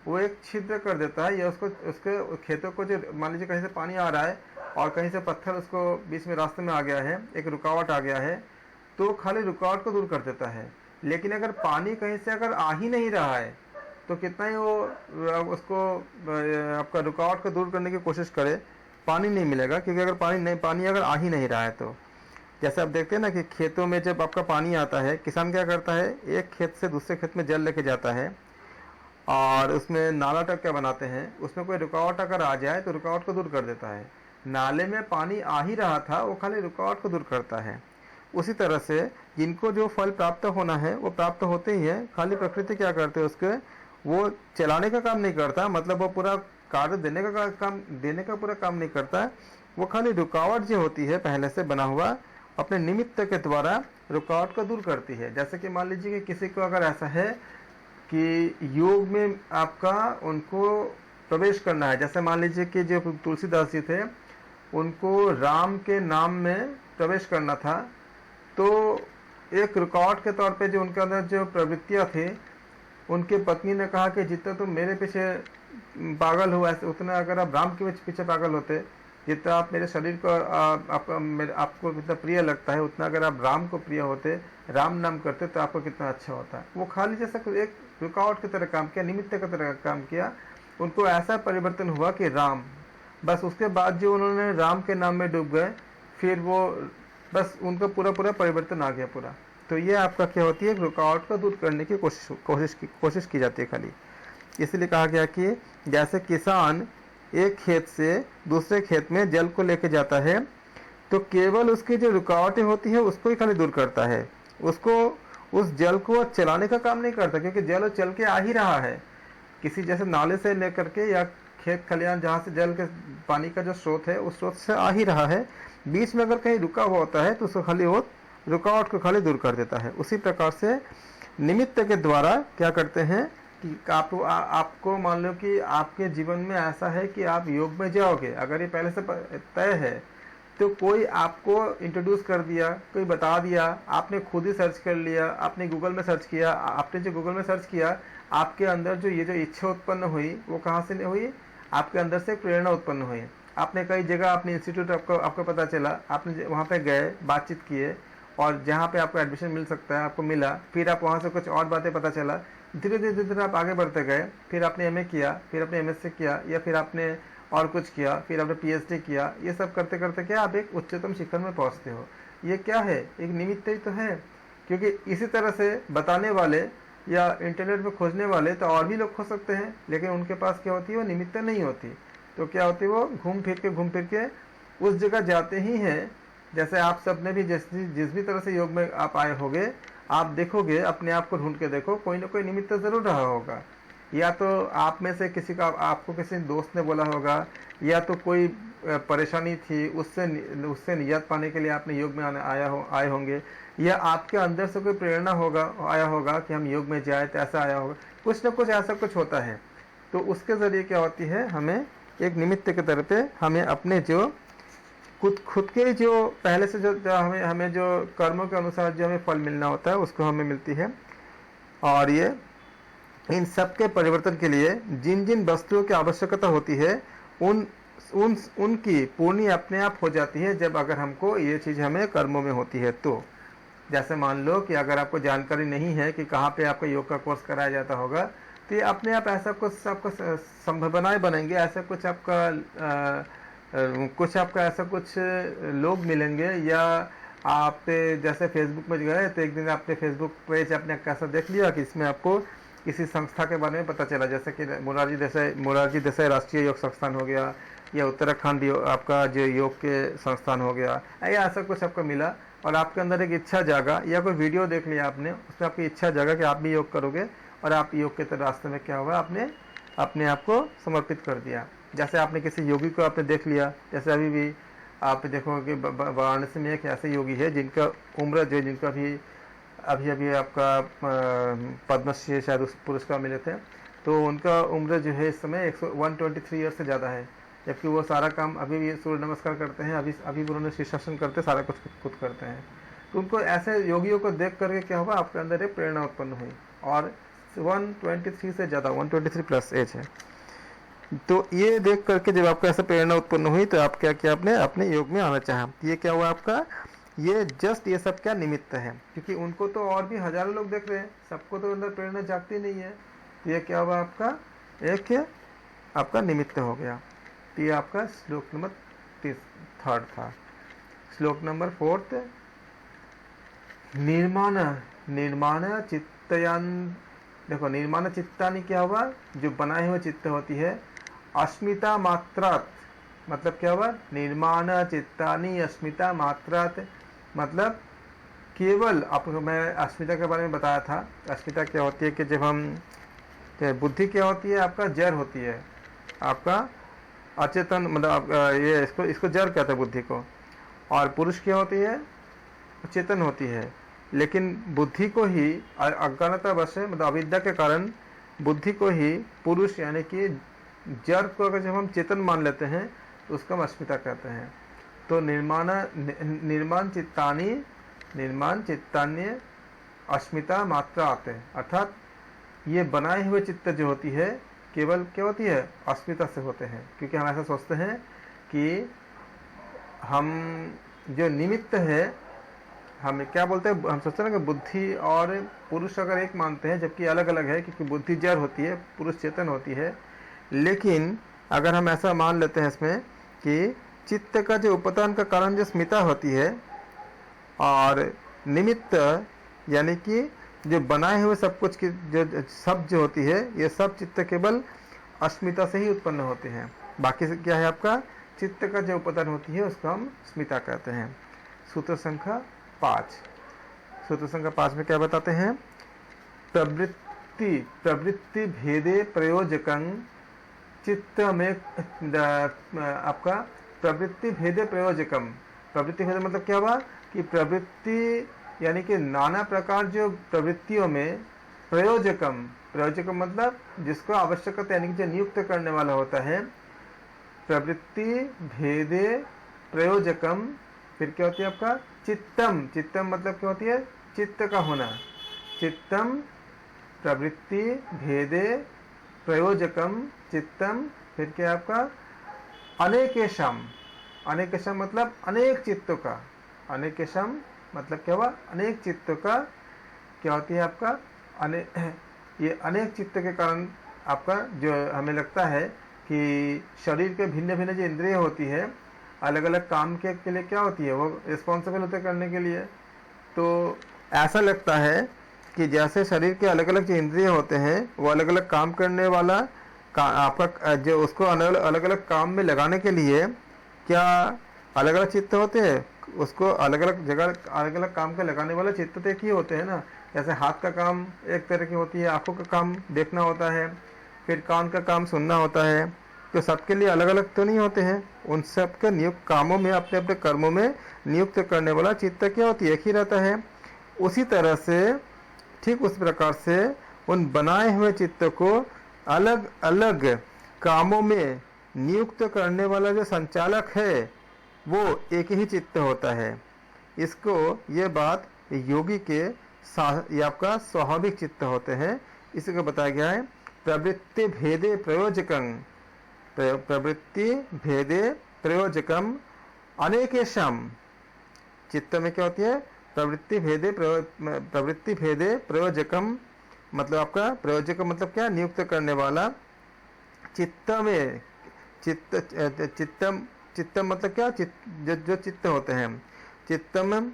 वो एक छिद्र कर देता है, या उसके खेतों को, जो मान लीजिए कहीं से पानी आ रहा है और कहीं से पत्थर उसको बीच में रास्ते में आ गया है, एक रुकावट आ गया है, तो खाली रुकावट को दूर कर देता है। लेकिन अगर पानी कहीं से अगर आ ही नहीं रहा है, तो कितना ही वो उसको आपका रुकावट को दूर करने की कोशिश करे, पानी नहीं मिलेगा, क्योंकि अगर पानी अगर आ ही नहीं रहा है। तो जैसे आप देखते हैं ना कि खेतों में जब आपका पानी आता है, किसान क्या करता है, एक खेत से दूसरे खेत में जल लेके जाता है और उसमें नाला टप क्या बनाते हैं, उसमें कोई रुकावट अगर आ जाए तो रुकावट को दूर कर देता है। नाले में पानी आ ही रहा था, वो खाली रुकावट को दूर करता है। उसी तरह से जिनको जो फल प्राप्त होना है वो प्राप्त होते ही है, खाली प्रकृति क्या करते हैं, उसके वो चलाने का काम नहीं करता, मतलब वो पूरा कार्य देने का पूरा काम नहीं करता, वो खाली रुकावट जो होती है पहले से बना हुआ, अपने निमित्त के द्वारा रुकावट को दूर करती है। जैसे कि मान लीजिए कि किसी को अगर ऐसा है कि योग में आपका उनको प्रवेश करना है, जैसे मान लीजिए कि जो तुलसीदास जी थे, उनको राम के नाम में प्रवेश करना था, तो एक रुकावट के तौर पे जो उनके अंदर जो प्रवृत्तियां थी, उनके पत्नी ने कहा कि जितना तुम मेरे पीछे पागल हो, ऐसे उतना अगर आप राम के पीछे पागल होते, जितना आप मेरे शरीर को आपको कितना प्रिय लगता है, उतना अगर आप राम को प्रिय होते, राम नाम करते, तो आपको कितना अच्छा होता। वो खाली जैसा एक रुकावट की तरह काम किया, निमित्त की तरह काम किया, उनको ऐसा परिवर्तन हुआ कि राम, बस उसके बाद जो उन्होंने राम के नाम में डूब गए, फिर वो बस उनका पूरा परिवर्तन आ गया पूरा। तो ये आपका क्या होती है, रुकावट को दूर करने की कोशिश की जाती है खाली। इसलिए कहा गया कि जैसे किसान एक खेत से दूसरे खेत में जल को लेके जाता है, तो केवल उसकी जो रुकावटें होती है उसको ही खाली दूर करता है, उसको उस जल को चलाने का काम नहीं करता, क्योंकि जल चल के आ ही रहा है किसी जैसे नाले से लेकर के, या खेत खलियान जहाँ से जल के पानी का जो स्रोत है उस स्रोत से आ ही रहा है। बीच में अगर कहीं रुका हुआ होता है तो उसको खाली वो रुकावट को खाली दूर कर देता है। उसी प्रकार से निमित्त के द्वारा क्या करते हैं कि आपको मान लो कि आपके जीवन में ऐसा है कि आप योग में जाओगे, अगर ये पहले से तय है, तो कोई आपको इंट्रोड्यूस कर दिया, कोई बता दिया, आपने खुद ही सर्च कर लिया, आपने गूगल में सर्च किया, आपने जो गूगल में सर्च किया, आपके अंदर जो ये जो इच्छा उत्पन्न हुई वो कहाँ से हुई, आपके अंदर से प्रेरणा उत्पन्न हुई। आपने कई जगह अपने इंस्टीट्यूट आपको पता चला, आपने वहाँ पे गए, बातचीत किए, और जहाँ पे आपको एडमिशन मिल सकता है आपको मिला, फिर आप वहाँ से कुछ और बातें पता चला, धीरे धीरे धीरे आप आगे बढ़ते गए, फिर आपने एमए किया, फिर आपने एमएससी किया, या फिर आपने और कुछ किया, फिर आपने पीएचडी किया। ये सब करते करते क्या आप एक उच्चतम शिखर में पहुँचते हो। ये क्या है, एक निमित्त ही तो है, क्योंकि इसी तरह से बताने वाले या इंटरनेट में खोजने वाले तो और भी लोग खोज सकते हैं, लेकिन उनके पास क्या होती है, वो निमित्त नहीं होती। तो क्या होती है, वो घूम फिर के उस जगह जाते ही हैं। जैसे आप सब ने भी जिस भी तरह से योग में आप आए होंगे, आप देखोगे, अपने आप को ढूंढ के देखो, कोई ना कोई निमित्त जरूर रहा होगा। या तो आप में से किसी का, आपको किसी दोस्त ने बोला होगा, या तो कोई परेशानी थी, उससे निजात पाने के लिए आपने योग में आए होंगे, या आपके अंदर से कोई प्रेरणा आया होगा कि हम योग में जाए, तो ऐसा आया होगा, कुछ ना कुछ ऐसा कुछ होता है। तो उसके ज़रिए क्या होती है, हमें एक निमित्त के तरह पे हमें अपने जो खुद के जो पहले से जो हमें जो कर्मों के अनुसार जो हमें फल मिलना होता है, उसको हमें मिलती है। और ये इन सब के परिवर्तन के लिए जिन जिन वस्तुओं की आवश्यकता होती है, उनकी पूर्णी अपने आप हो जाती है, जब अगर हमको ये चीज़ हमें कर्मों में होती है। तो जैसे मान लो कि अगर आपको जानकारी नहीं है कि कहाँ पे आपका योग का कोर्स कराया जाता होगा, तो ये अपने आप ऐसा कुछ आपको संभावनाएं बनेंगे, ऐसा कुछ आपका ऐसा कुछ लोग मिलेंगे, या आप जैसे फेसबुक में गए तो एक दिन आपने फेसबुक पेज आपने कैसा देख लिया कि इसमें आपको किसी संस्था के बारे में पता चला, जैसे कि मोरारजी देसाई राष्ट्रीय योग संस्थान हो गया, या उत्तराखंड आपका जो योग के संस्थान हो गया, या ऐसा कुछ आपको मिला, और आपके अंदर एक इच्छा जागा, या कोई वीडियो देख लिया आपने, उसमें आपकी इच्छा जागा कि आप भी योग करोगे, और आप योग के रास्ते में क्या हुआ, आपने अपने आप को समर्पित कर दिया। जैसे आपने किसी योगी को आपने देख लिया, जैसे अभी भी आप देखोगे कि वाराणसी में एक ऐसे योगी है जिनका उम्र जो जिनका अभी आपका पद्मश्री शायद उस पुरस्कार मिले थे, तो उनका उम्र जो है इस समय 123 ईयर्स से ज़्यादा है, जबकि वो सारा काम अभी भी सूर्य नमस्कार करते हैं, अभी उन्होंने शीर्षासन करते, सारा कुछ खुद करते हैं। तो उनको ऐसे योगियों को देख करके क्या हुआ, आपके अंदर एक प्रेरणा उत्पन्न हुई, और 123 से ज़्यादा 123 प्लस एज है। तो ये देख करके जब आपको ऐसा प्रेरणा उत्पन्न हुई, तो आप क्या किया, आपने अपने योग में आना चाहा। ये क्या हुआ आपका, ये जस्ट ये सब क्या निमित्त है, क्योंकि उनको तो और भी हजारों लोग देख रहे हैं, सबको तो अंदर प्रेरणा जागती नहीं है। तो ये क्या हुआ आपका, एक आपका निमित्त हो गया। तो ये आपका श्लोक नंबर 3 था। श्लोक नंबर 4, निर्माण चित्तयान। देखो, निर्माण चित्तानी क्या हुआ, जो बनाए हुए चित्त होती है, अस्मिता मात्रात, मतलब क्या हुआ, निर्माण चित्तानी अस्मिता मात्रात, मतलब केवल आपको मैं अस्मिता के बारे में बताया था। अस्मिता क्या होती है कि जब हम, बुद्धि क्या होती है, आपका जड़ होती है, आपका अचेतन, मतलब ये इसको जड़ कहते हैं बुद्धि को। और पुरुष क्या होती है, चेतन होती है। लेकिन बुद्धि को ही अज्ञानता वश, मतलब अविद्या के कारण बुद्धि को ही पुरुष यानी कि जड़ को अगर जब हम चेतन मान लेते हैं, तो उसको हम अस्मिता कहते हैं। तो निर्माण चित्तान्य अस्मिता मात्रा आते हैं, अर्थात ये बनाए हुए चित्त जो होती है, केवल क्या होती है, अस्मिता से होते हैं। क्योंकि हम ऐसा सोचते हैं कि हम जो निमित्त है, हम क्या बोलते हैं, हम सोचते हैं कि बुद्धि और पुरुष अगर एक मानते हैं, जबकि अलग अलग है, क्योंकि बुद्धि जड़ होती है, पुरुष चेतन होती है। लेकिन अगर हम ऐसा मान लेते हैं इसमें कि चित्त का जो उपदान का कारण जो स्मिता होती है, और निमित्त यानी कि जो बनाए हुए सब कुछ की जो होती है, ये सब चित्त केवल अस्मिता से ही उत्पन्न होते हैं। बाकी से क्या है, आपका चित्त का जो उपदान होती है उसको हम स्मिता कहते हैं। सूत्र संख्या 5, सूत्र संख्या 5 में क्या बताते हैं, प्रवृत्ति भेदे प्रयोजकं चित्त में, आपका प्रवृत्ति भेदे प्रयोजकम। प्रवृत्ति भेद मतलब क्या हुआ कि प्रवृत्ति यानी कि नाना प्रकार जो प्रवृत्तियों में प्रयोजकम, प्रयोजकम मतलब जिसको आवश्यकता यानी कि जो नियुक्त करने वाला होता है, प्रवृत्ति भेदे प्रयोजकम, फिर क्या होती है आपका चित्तम, चित्तम मतलब क्या होती है चित्त का होना, चित्तम प्रवृत्ति भेदे प्रयोजकम चित्तम, फिर क्या आपका अनेकेशम, अनेकेशम मतलब अनेक चित्तों का, अनेकेशम मतलब क्या हुआ अनेक चित्तों का, क्या होती है आपका ये अनेक चित्त के कारण आपका जो हमें लगता है कि शरीर के भिन्न भिन्न जो इंद्रिय होती है अलग अलग काम के लिए क्या होती है वो रिस्पॉन्सिबल होते करने के लिए, तो ऐसा लगता है कि जैसे शरीर के अलग अलग जो इंद्रिय होते हैं वो अलग अलग काम करने वाला आपका जो उसको अलग अलग काम में लगाने के लिए क्या अलग अलग चित्त होते हैं, उसको अलग अलग जगह अलग अलग काम के लगाने वाला चित्त तो एक ही होते हैं ना। जैसे हाथ का काम एक तरह की होती है, आंखों का काम देखना होता है, फिर कान का काम सुनना होता है, तो सबके लिए अलग अलग तो नहीं होते हैं, उन सब के नियुक्त कामों में अपने अपने कर्मों में नियुक्त करने वाला चित्त क्या होती है एक ही रहता है। उसी तरह से ठीक उस प्रकार से उन बनाए हुए चित्त को अलग अलग कामों में नियुक्त करने वाला जो संचालक है वो एक ही चित्त होता है। इसको ये बात योगी के ये आपका स्वाभाविक चित्त होते हैं, इसी को बताया गया है प्रवृत्ति भेदे प्रयोजकं, प्रवृत्ति भेदे प्रयोजकम अनेकेशम, चित्त में क्या होती है प्रवृत्ति भेदे प्रयोजकम, मतलब आपका प्रयोजक मतलब क्या नियुक्त करने वाला, चित्त में चित्तम मतलब क्या जो चित्त होते हैं, चित्तम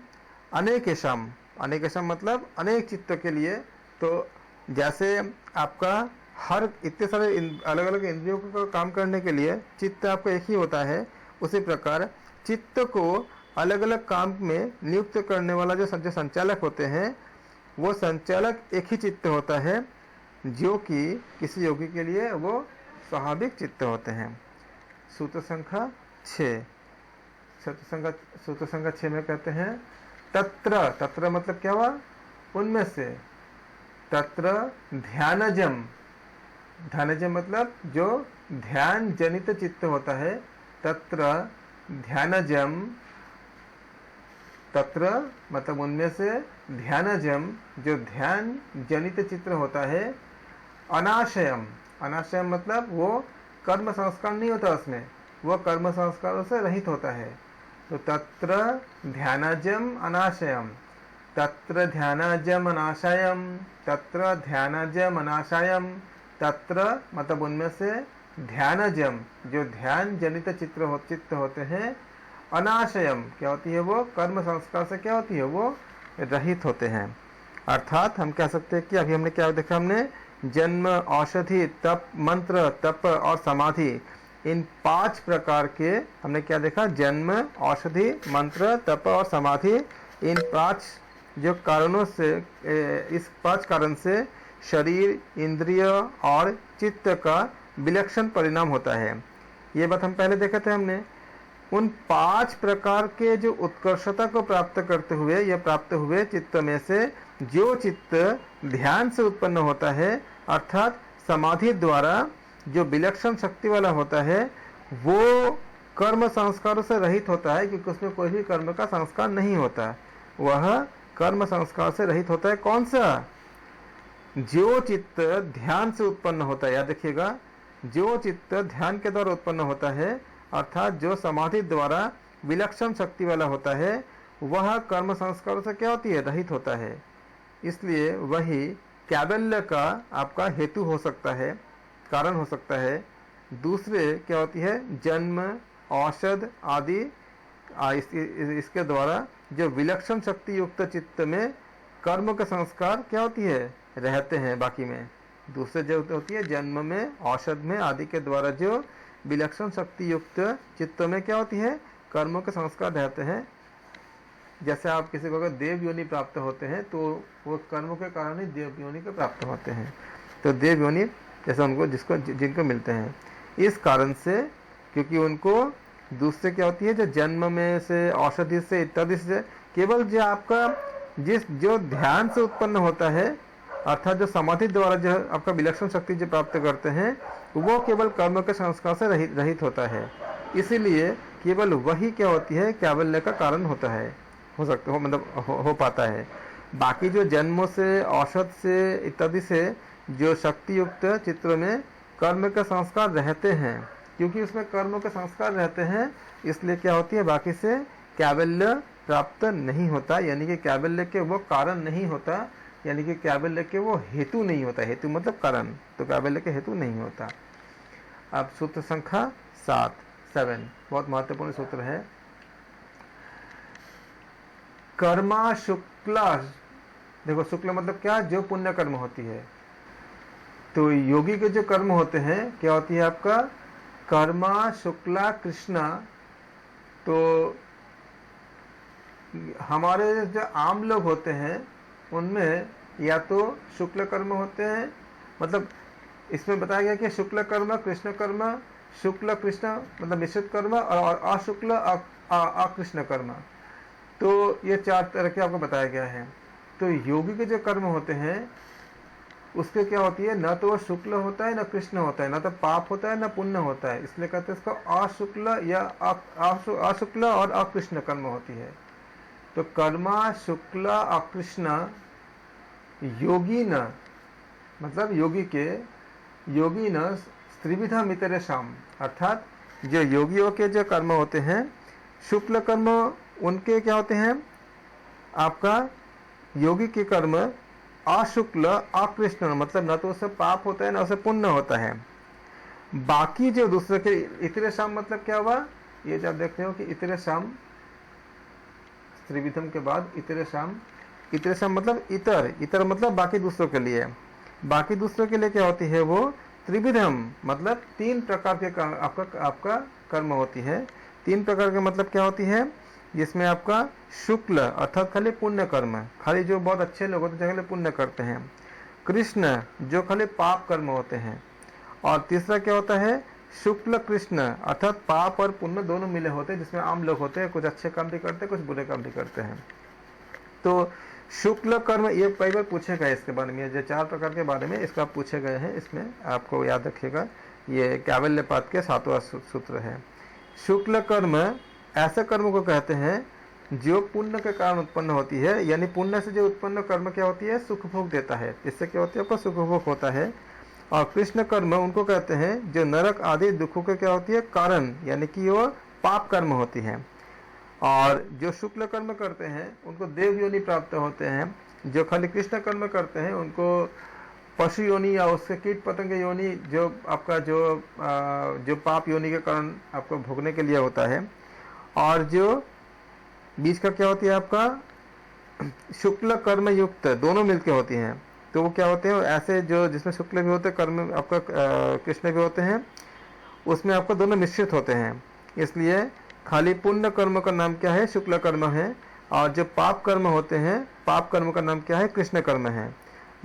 अनेकेशम, अनेकेशम मतलब अनेक चित्त के लिए। तो जैसे आपका हर इतने सारे अलग अलग इंद्रियों को काम करने के लिए चित्त आपका एक ही होता है, उसी प्रकार चित्त को अलग अलग काम में नियुक्त करने वाला जो संचालक होते हैं वो संचालक एक ही चित्त होता है, जो कि किसी योगी के लिए वो स्वाभाविक चित्त होते हैं। सूत्र संख्या 6, सूत्र संख्या 6 में कहते हैं तत्र, तत्र मतलब क्या हुआ उनमें से, तत्र ध्यानजम, ध्यानजम मतलब जो ध्यान जनित चित्त होता है, तत्र ध्यानजम, तत्र मतलब उनमें से ध्यानजम जो ध्यान जनित चित्र होता है, अनाशयम, अनाशयम मतलब वो कर्म संस्कार नहीं होता उसमें, वो कर्म संस्कारों से रहित होता है। तो तत्र ध्यानजम अनाशयम, तत्र ध्यानजम अनाशयम, तत्र ध्यानजम अनाशयम, तत्र मतलब उनमें से ध्यानजम जो ध्यान जनित चित्त होते हैं, अनाशयम क्या होती है वो कर्म संस्कार से क्या होती है वो रहित होते हैं। अर्थात हम कह सकते हैं कि अभी हमने क्या देखा, हमने जन्म, औषधि, तप, मंत्र, तप और समाधि, इन 5 प्रकार के हमने क्या देखा, जन्म, औषधि, मंत्र, तप और समाधि, इन 5 जो कारणों से, इस 5 कारण से शरीर, इंद्रिय और चित्त का विलक्षण परिणाम होता है। ये बात हम पहले देखा थे हमने। उन 5 प्रकार के जो उत्कर्षता को प्राप्त करते हुए या प्राप्त हुए चित्त में से जो चित्त ध्यान से उत्पन्न होता है, अर्थात समाधि द्वारा जो विलक्षण शक्ति वाला होता है, वो कर्म संस्कारों से रहित होता है, क्योंकि उसमें कोई भी कर्म का संस्कार नहीं होता, वह कर्म संस्कार से रहित होता है। कौन सा? जो चित्त ध्यान से उत्पन्न होता है, याद रखिएगा, जो चित्त ध्यान के द्वारा उत्पन्न होता है, अर्थात जो समाधि द्वारा विलक्षण शक्ति वाला होता है, वह कर्म संस्कारों से क्या होती है, रहित होता है। इसलिए वही कैबल्य का आपका हेतु हो सकता है, कारण हो सकता है। दूसरे क्या होती है, जन्म, औषध आदि, इसके द्वारा जो विलक्षण शक्ति युक्त चित्त में कर्म के संस्कार क्या होती है, रहते हैं। बाकी में दूसरे जो होती है जन्म में, औषध में आदि के द्वारा जो विलक्षण शक्ति युक्त चित्त में क्या होती है, कर्मों के संस्कार रहते हैं। जैसे आप किसी को अगर देव योनि प्राप्त होते हैं तो वो कर्मों के कारण ही देव योनि के प्राप्त होते हैं। तो देव योनि जैसे उनको जिनको मिलते हैं, इस कारण से, क्योंकि उनको दूसरे क्या होती है, जो जन्म में से, औषधि से इत्यादि से, केवल जो आपका जो ध्यान से उत्पन्न होता है, अर्थात जो समाधि द्वारा जो आपका विलक्षण शक्ति जो प्राप्त करते हैं, वो केवल कर्म के संस्कार से रहित होता है। इसीलिए केवल वही क्या होती है, कैवल्य का कारण होता है, हो सकता हो मतलब हो पाता है। बाकी जो जन्मों से, औषध से इत्यादि से जो शक्ति युक्त चित्रों में कर्म के संस्कार रहते हैं, क्योंकि उसमें कर्म के संस्कार रहते हैं, इसलिए क्या होती है, बाकी से कैवल्य प्राप्त नहीं होता, यानी कि कैवल्य के वो कारण नहीं होता, यानी कि कैवल्य के वो हेतु नहीं होता। हेतु मतलब कारण, तो कैवल्य के हेतु नहीं होता। अब सूत्र संख्या 7 बहुत महत्वपूर्ण सूत्र है। कर्मा शुक्ला, देखो शुक्ला मतलब क्या, जो पुण्य कर्म होती है। तो योगी के जो कर्म होते हैं क्या होती है आपका, कर्मा शुक्ला कृष्णा। तो हमारे जो आम लोग होते हैं उनमें या तो शुक्ल कर्म होते हैं, मतलब इसमें बताया गया कि शुक्ल कर्म, कृष्ण कर्म, शुक्ल कृष्ण मतलब मिश्रित कर्म, और अशुक्ल अकृष्ण कर्म। तो ये 4 तरह के आपको बताया गया है। तो योगी के जो कर्म होते हैं उसके क्या होती है, न तो शुक्ल होता है न कृष्ण होता है, न तो पाप होता है न पुण्य होता है, इसलिए कहते हैं इसको अशुक्ल या अशुक्ल और अकृष्ण कर्म होती है। तो कर्मा शुक्ल अकृष्ण योगी न मतलब योगी न त्रिविधा मितरे शाम, अर्थात जो योगियों के जो कर्म होते हैं, शुक्ल कर्म उनके क्या होते हैं, आपका योगी के कर्म अशुक्ल अकृष्ण मतलब न तो उससे पाप होता है न उससे पुण्य होता है। बाकी जो दूसरे के इतरे शाम मतलब क्या हुआ, ये जब देखते हो कि इतरे शाम त्रिविधम के बाद इतरे शाम मतलब इतर मतलब बाकी दूसरों के लिए। बाकी दूसरों के लिए क्या होती है, वो त्रिविधम मतलब 3 प्रकार के आपका कर्म होती है। 3 प्रकार के मतलब क्या होती है, जिसमें आपका शुक्ल अर्थात खाली पुण्य कर्म, खाली जो बहुत अच्छे लोग होते हैं खाली पुण्य करते हैं। कृष्ण जो खाली पाप कर्म होते हैं। और तीसरा क्या होता है, शुक्ल कृष्ण अर्थात पाप और पुण्य दोनों मिले होते हैं, जिसमें आम लोग होते हैं, कुछ अच्छे काम भी करते हैं, कुछ बुरे काम भी करते हैं। तो शुक्ल कर्म ये कई बार पूछेगा इसके बारे में, जो 4 प्रकार के बारे में इसका पूछे गए हैं, इसमें आपको याद रखिएगा, ये कैवल्यपाद के 7वां सूत्र है। शुक्ल कर्म ऐसे कर्म को कहते हैं जो पुण्य के कारण उत्पन्न होती है, यानी पुण्य से जो उत्पन्न कर्म क्या होती है, सुख भोग देता है, इससे क्या होती है, आपको सुख भोग होता है। और कृष्ण कर्म उनको कहते हैं जो नरक आदि दुखों के क्या होती है कारण, यानी कि वो पाप कर्म होती है। और जो शुक्ल कर्म करते हैं उनको देव योनि प्राप्त होते हैं। जो खाली कृष्ण कर्म करते हैं उनको पशु योनि या उसके कीट पतंग योनि, जो आपका जो पाप योनि के कारण आपको भोगने के लिए होता है। और जो बीच का क्या होती है आपका शुक्ल कर्म युक्त, दोनों मिलके होती हैं, तो वो क्या होते हैं ऐसे जो जिसमें शुक्ल भी होते हैं कर्म आपका कृष्ण भी होते हैं, उसमें आपको दोनों मिश्रित होते हैं। इसलिए खाली पुण्य कर्म का नाम क्या है, शुक्ल कर्म है, और जो पाप कर्म होते हैं पाप कर्म का नाम क्या है, कृष्ण कर्म है।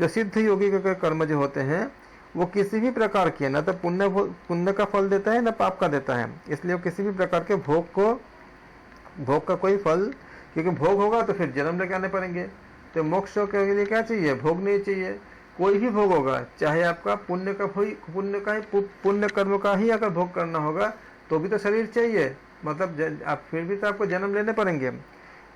जो सिद्ध योगी के कर्म जो होते हैं वो किसी भी प्रकार के न तो पुण्य का फल देता है न पाप का देता है, इसलिए वो किसी भी प्रकार के भोग का कोई फल, क्योंकि भोग होगा तो फिर जन्म लेके आने पड़ेंगे। तो मोक्ष के लिए क्या चाहिए, भोग नहीं चाहिए। कोई भी भोग होगा, चाहे आपका पुण्य कर्म का ही अगर भोग करना होगा तो भी तो शरीर चाहिए, मतलब आप फिर भी तो आपको जन्म लेने पड़ेंगे।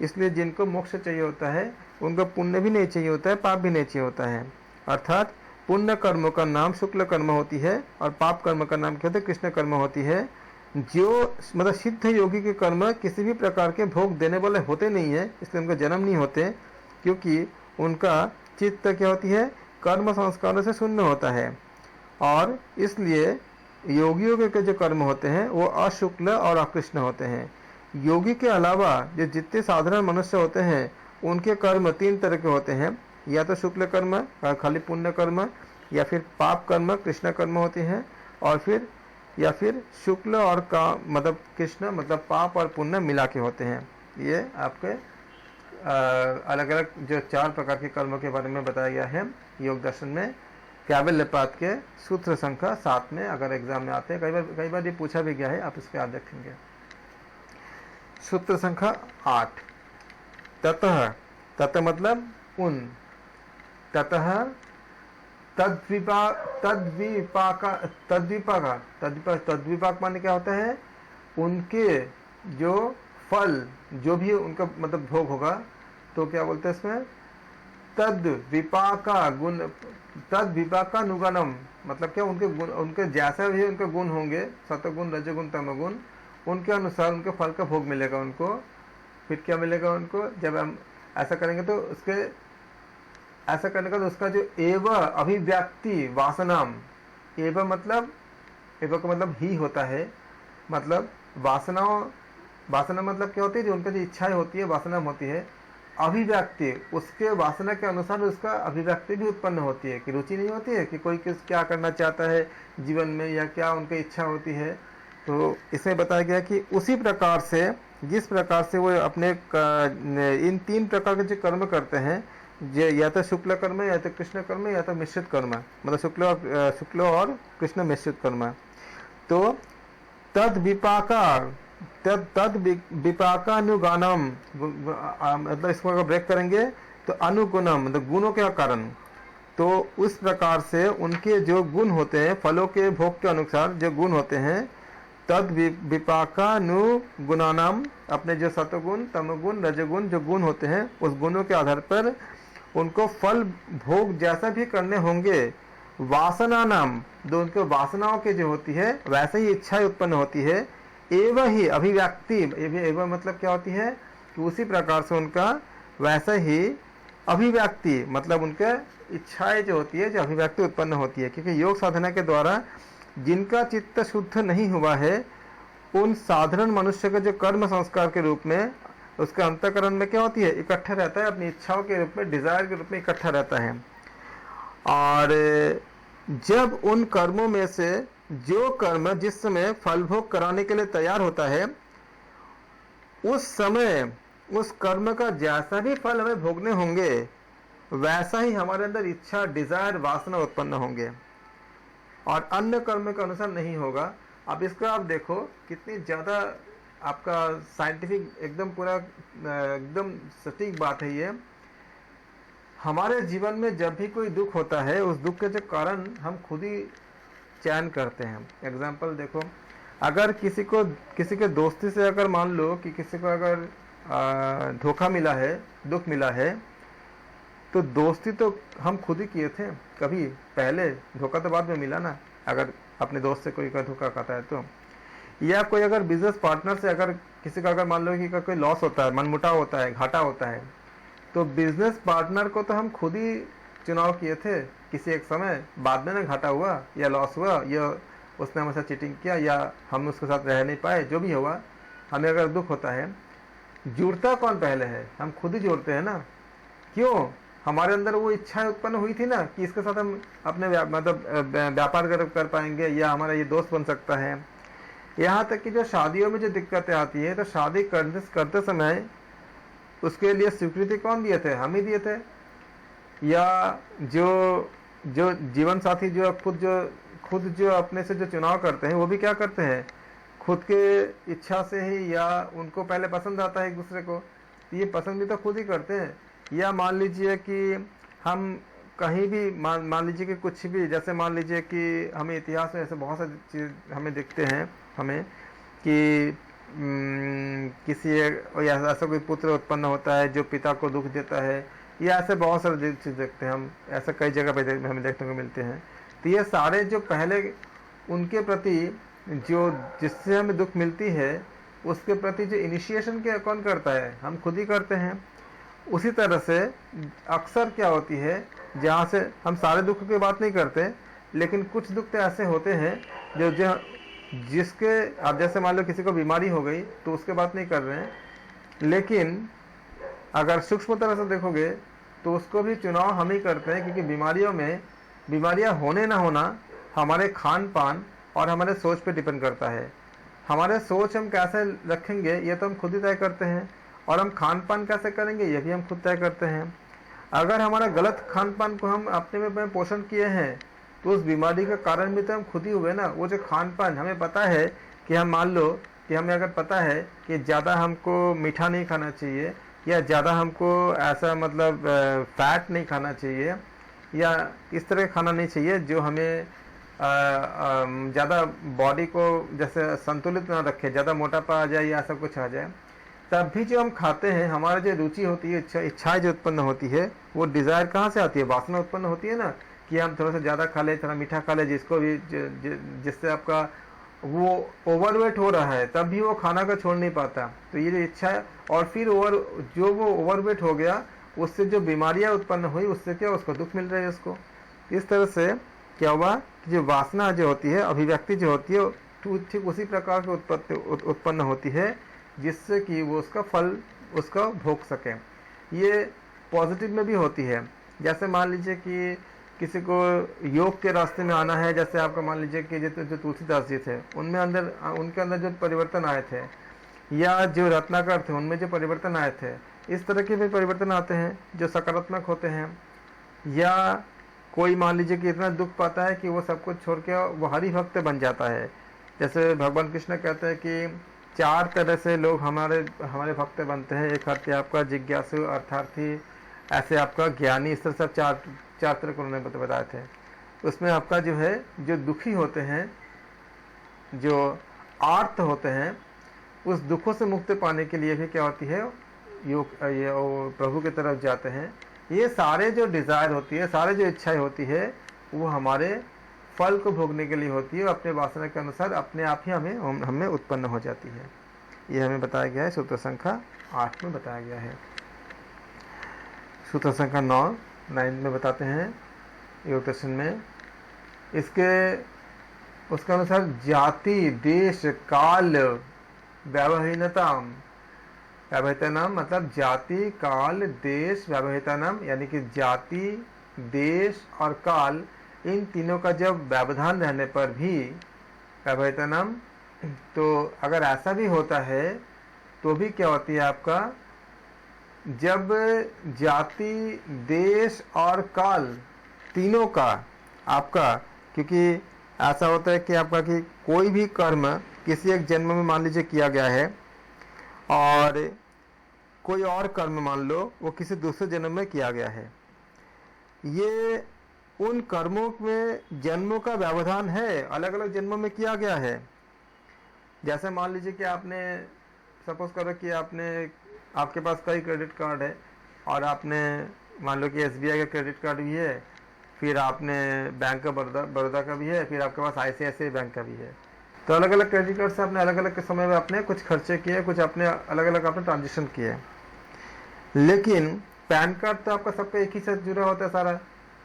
इसलिए जिनको मोक्ष चाहिए होता है उनको पुण्य भी नहीं चाहिए होता है, पाप भी नहीं चाहिए होता है। अर्थात पुण्य कर्म का नाम शुक्ल कर्म होती है और पाप कर्म का नाम क्या होता है, कृष्ण कर्म होती है। जो मतलब सिद्ध योगी के कर्म किसी भी प्रकार के भोग देने वाले होते नहीं है, इसलिए उनका जन्म नहीं होते, क्योंकि उनका चित्त क्या होती है, कर्म संस्कारों से शून्य होता है। और इसलिए योगियों के जो कर्म होते हैं वो अशुक्ल और अकृष्ण होते हैं। योगी के अलावा जो जितने साधारण मनुष्य होते हैं उनके कर्म 3 तरह के होते हैं, या तो शुक्ल कर्म खाली पुण्य कर्म, या फिर पाप कर्म कृष्ण कर्म होते हैं, और फिर या फिर शुक्ल और का मतलब कृष्ण मतलब पाप और पुण्य मिला के होते हैं। ये आपके अलग अलग जो 4 प्रकार के कर्मों के बारे में बताया गया है योग दर्शन में, कैवल्यपाद के सूत्र संख्या 7 में। अगर एग्जाम में आते हैं, कई बार ये पूछा भी गया है, आप इसके याद रखेंगे। सूत्र संख्या 8, ततः तत मतलब उन, ततः तद्विपाक माने क्या होता है, उनके जो फल, जो भी उनका मतलब भोग होगा, तो क्या बोलते हैं इसमें, तद विपाका गुण, तद विपाका नुगुणम, मतलब क्या, उनके गुण, उनके जैसा भी उनके गुण होंगे, सतगुण रजगुण तमगुण, उनके अनुसार उनके फल का भोग मिलेगा उनको। फिर क्या मिलेगा उनको, जब हम ऐसा करेंगे तो उसके, ऐसा करने का तो उसका जो एव अभिव्यक्ति वासनाम, एव मतलब, एव का मतलब ही होता है, मतलब वासनाओं, वासना मतलब क्या होती है, जो उनका जो इच्छाएं होती है वासना होती है, अभिव्यक्ति उसके वासना के अनुसार उसका अभिव्यक्ति भी उत्पन्न होती है, कि रुचि नहीं होती है कि कोई किस क्या करना चाहता है जीवन में या क्या उनकी इच्छा होती है। तो इसमें बताया गया कि उसी प्रकार से, जिस प्रकार से वो अपने इन 3 प्रकार के जो कर्म करते हैं, या तो शुक्ल कर्म, या तो कृष्ण कर्म, या तो मिश्रित कर्म, मतलब शुक्ल और कृष्ण मिश्रित कर्म। तो तद विपाकानुगानम, मतलब इसको अगर ब्रेक करेंगे तो अनुगुणम मतलब गुणों के कारण, तो उस प्रकार से उनके जो गुण होते हैं, फलों के भोग के अनुसार जो गुण होते हैं, तद विपाकानुगुणानाम, अपने जो सतगुण तमगुण रजगुण जो गुण होते हैं, उस गुणों के आधार पर उनको फल भोग जैसा भी करने होंगे, वासना नाम, जो उनके वासनाओं के जो होती है वैसे ही इच्छाएं उत्पन्न होती है, एवं ही अभिव्यक्ति, एवं मतलब क्या होती है कि उसी प्रकार से उनका वैसा ही अभिव्यक्ति, मतलब उनके इच्छाएं जो होती है, जो अभिव्यक्ति उत्पन्न होती है। क्योंकि योग साधना के द्वारा जिनका चित्त शुद्ध नहीं हुआ है, उन साधारण मनुष्य के जो कर्म संस्कार के रूप में उसके अंतःकरण में क्या होती है, इकट्ठा रहता है, अपनी इच्छाओं के रूप में, डिजायर के रूप में इकट्ठा रहता है। और जब उन कर्मों में से जो कर्म जिस समय फल भोग कराने के लिए तैयार होता है, उस समय उस कर्म का जैसा भी फल हमें भोगने होंगे, वैसा ही हमारे अंदर इच्छा, डिजायर, वासना उत्पन्न होंगे, और अन्य कर्म के अनुसार नहीं होगा। अब इसका आप देखो कितनी ज़्यादा आपका साइंटिफिक एकदम पूरा एकदम सटीक बात है ये। हमारे जीवन में जब भी कोई दुख होता है, उस दुख के जो कारण हम खुद ही चयन करते हैं। एग्जाम्पल देखो, अगर किसी के दोस्ती से अगर मान लो कि किसी को अगर धोखा मिला है, दुख मिला है, तो दोस्ती तो हम खुद ही किए थे, कभी पहले, धोखा तो बाद में मिला ना, अगर अपने दोस्त से कोई का धोखा खाता है तो। या कोई अगर बिजनेस पार्टनर से अगर किसी का अगर मान लो कि कोई लॉस होता है, मनमुटाव होता है, घाटा होता है, तो बिजनेस पार्टनर को तो हम खुद ही चुनाव किए थे किसी एक समय, बाद में ना घाटा हुआ या लॉस हुआ, या उसने हमारे साथ चीटिंग किया, या हम उसके साथ रह नहीं पाए, जो भी हुआ, हमें अगर दुख होता है, जुड़ता कौन पहले है, हम खुद ही जोड़ते हैं ना। क्यों? हमारे अंदर वो इच्छाएं उत्पन्न हुई थी ना कि इसके साथ हम अपने मतलब व्यापार कर पाएंगे, या हमारा ये दोस्त बन सकता है। यहाँ तक कि जो शादियों में जो दिक्कतें आती है, तो शादी करते समय उसके लिए स्वीकृति कौन दिए थे? हम ही दिए थे। या जो जीवन साथी जो खुद जो अपने से जो चुनाव करते हैं, वो भी क्या करते हैं, खुद के इच्छा से ही, या उनको पहले पसंद आता है एक दूसरे को, तो ये पसंद भी तो खुद ही करते हैं। या मान लीजिए कि हम कहीं भी मान लीजिए कि कुछ भी, जैसे मान लीजिए कि हमें इतिहास में ऐसे बहुत सारी चीज़ हमें दिखते हैं हमें कि किसी ऐसा कोई पुत्र उत्पन्न होता है जो पिता को दुख देता है, या ऐसे बहुत सारे चीज़ देखते हैं हम, ऐसा कई जगह पे हमें देखने को मिलते हैं। तो ये सारे जो पहले उनके प्रति जो जिससे हमें दुख मिलती है, उसके प्रति जो इनिशिएशन क्या कौन करता है? हम खुद ही करते हैं। उसी तरह से अक्सर क्या होती है, जहाँ से हम सारे दुख की बात नहीं करते, लेकिन कुछ दुख तो ऐसे होते हैं जो जिसके, अब जैसे मान लो किसी को बीमारी हो गई तो उसके बात नहीं कर रहे हैं, लेकिन अगर सूक्ष्म तरह से देखोगे तो उसको भी चुनाव हम ही करते हैं, क्योंकि बीमारियां होने ना होना हमारे खान पान और हमारे सोच पे डिपेंड करता है। हमारे सोच हम कैसे रखेंगे ये तो हम खुद ही तय करते हैं, और हम खान पान कैसे करेंगे ये भी हम खुद तय करते हैं। अगर हमारा गलत खान पान को हम अपने में पोषण किए हैं, तो उस बीमारी का कारण भी तो हम खुद ही हुए ना। वो जो खान पान हमें पता है कि हम मान लो कि हमें अगर पता है कि ज़्यादा हमको मीठा नहीं खाना चाहिए, या ज़्यादा हमको ऐसा मतलब फैट नहीं खाना चाहिए, या इस तरह का खाना नहीं चाहिए जो हमें ज़्यादा बॉडी को जैसे संतुलित ना रखे, ज़्यादा मोटापा आ जाए या ऐसा कुछ आ जाए। तब भी जो हम खाते हैं, हमारा जो रुचि होती है, इच्छाएं जो उत्पन्न होती है, वो डिज़ायर कहाँ से आती है? वासना उत्पन्न होती है ना, कि हम थोड़ा सा ज़्यादा खा ले, थोड़ा मीठा खा ले, जिसको भी जिससे आपका वो ओवरवेट हो रहा है, तब भी वो खाना को छोड़ नहीं पाता। तो ये जो इच्छा है, और फिर जो वो ओवरवेट हो गया, उससे जो बीमारियां उत्पन्न हुई, उससे क्या उसको दुख मिल रहा है उसको। इस तरह से क्या हुआ कि जो वासना जो होती है, अभिव्यक्ति जो होती है, ठीक उसी प्रकार की उत्पन्न होती है, जिससे कि वो उसका फल उसका भोग सके। ये पॉजिटिव में भी होती है। जैसे मान लीजिए कि किसी को योग के रास्ते में आना है, जैसे आपका मान लीजिए कि जो तुलसीदास जी थे, उनके अंदर जो परिवर्तन आए थे, या जो रत्नाकर थे उनमें जो परिवर्तन आए थे, इस तरह के भी परिवर्तन आते हैं जो सकारात्मक होते हैं। या कोई मान लीजिए कि इतना दुख पाता है कि वो सब कुछ छोड़ के वो हरि भक्त बन जाता है। जैसे भगवान कृष्ण कहते हैं कि 4 तरह से लोग हमारे भक्त बनते हैं। एक अर्थ आपका जिज्ञासु, अर्थार्थी, ऐसे आपका ज्ञानी, इस तरह से चार तरह को उन्होंने बताए थे। उसमें आपका जो है, जो दुखी होते हैं, जो आर्त होते हैं, उस दुखों से मुक्ति पाने के लिए भी क्या होती है, ये प्रभु की तरफ जाते हैं। ये सारे जो डिज़ायर होती है, सारे जो इच्छाएं होती है, वो हमारे फल को भोगने के लिए होती है, अपने वासना के अनुसार अपने आप ही हमें उत्पन्न हो जाती है। ये हमें बताया गया है सूत्र संख्या 8 में बताया गया है। सूत्र संख्या 9 में बताते हैं योग दर्शन में, उसके अनुसार जाति, देश, काल, व्यवहितानाम मतलब जाति, काल, देश, व्यवहितानाम, यानी कि जाति, देश और काल, इन तीनों का जब व्यवधान रहने पर भी व्यवहितानाम, तो अगर ऐसा भी होता है तो भी क्या होती है आपका, जब जाति, देश और काल तीनों का आपका, क्योंकि ऐसा होता है कि आपका कि कोई भी कर्म किसी एक जन्म में मान लीजिए किया गया है, और कोई और कर्म मान लो वो किसी दूसरे जन्म में किया गया है। ये उन कर्मों में जन्मों का व्यवधान है, अलग अलग जन्मों में किया गया है। जैसे मान लीजिए कि आपने सपोज करो कि आपके पास कई क्रेडिट कार्ड है, और आपने मान लो कि SBI का क्रेडिट कार्ड भी है, फिर आपने बैंक ऑफ बड़ौदा का भी है, फिर आपके पास ICICI बैंक का भी है। तो अलग अलग क्रेडिट कार्ड से आपने अलग अलग के समय में आपने कुछ खर्चे किए, कुछ अपने अलग अलग आपने ट्रांजेक्शन किए। लेकिन पैन कार्ड तो आपका सबका एक ही साथ जुड़ा होता है सारा।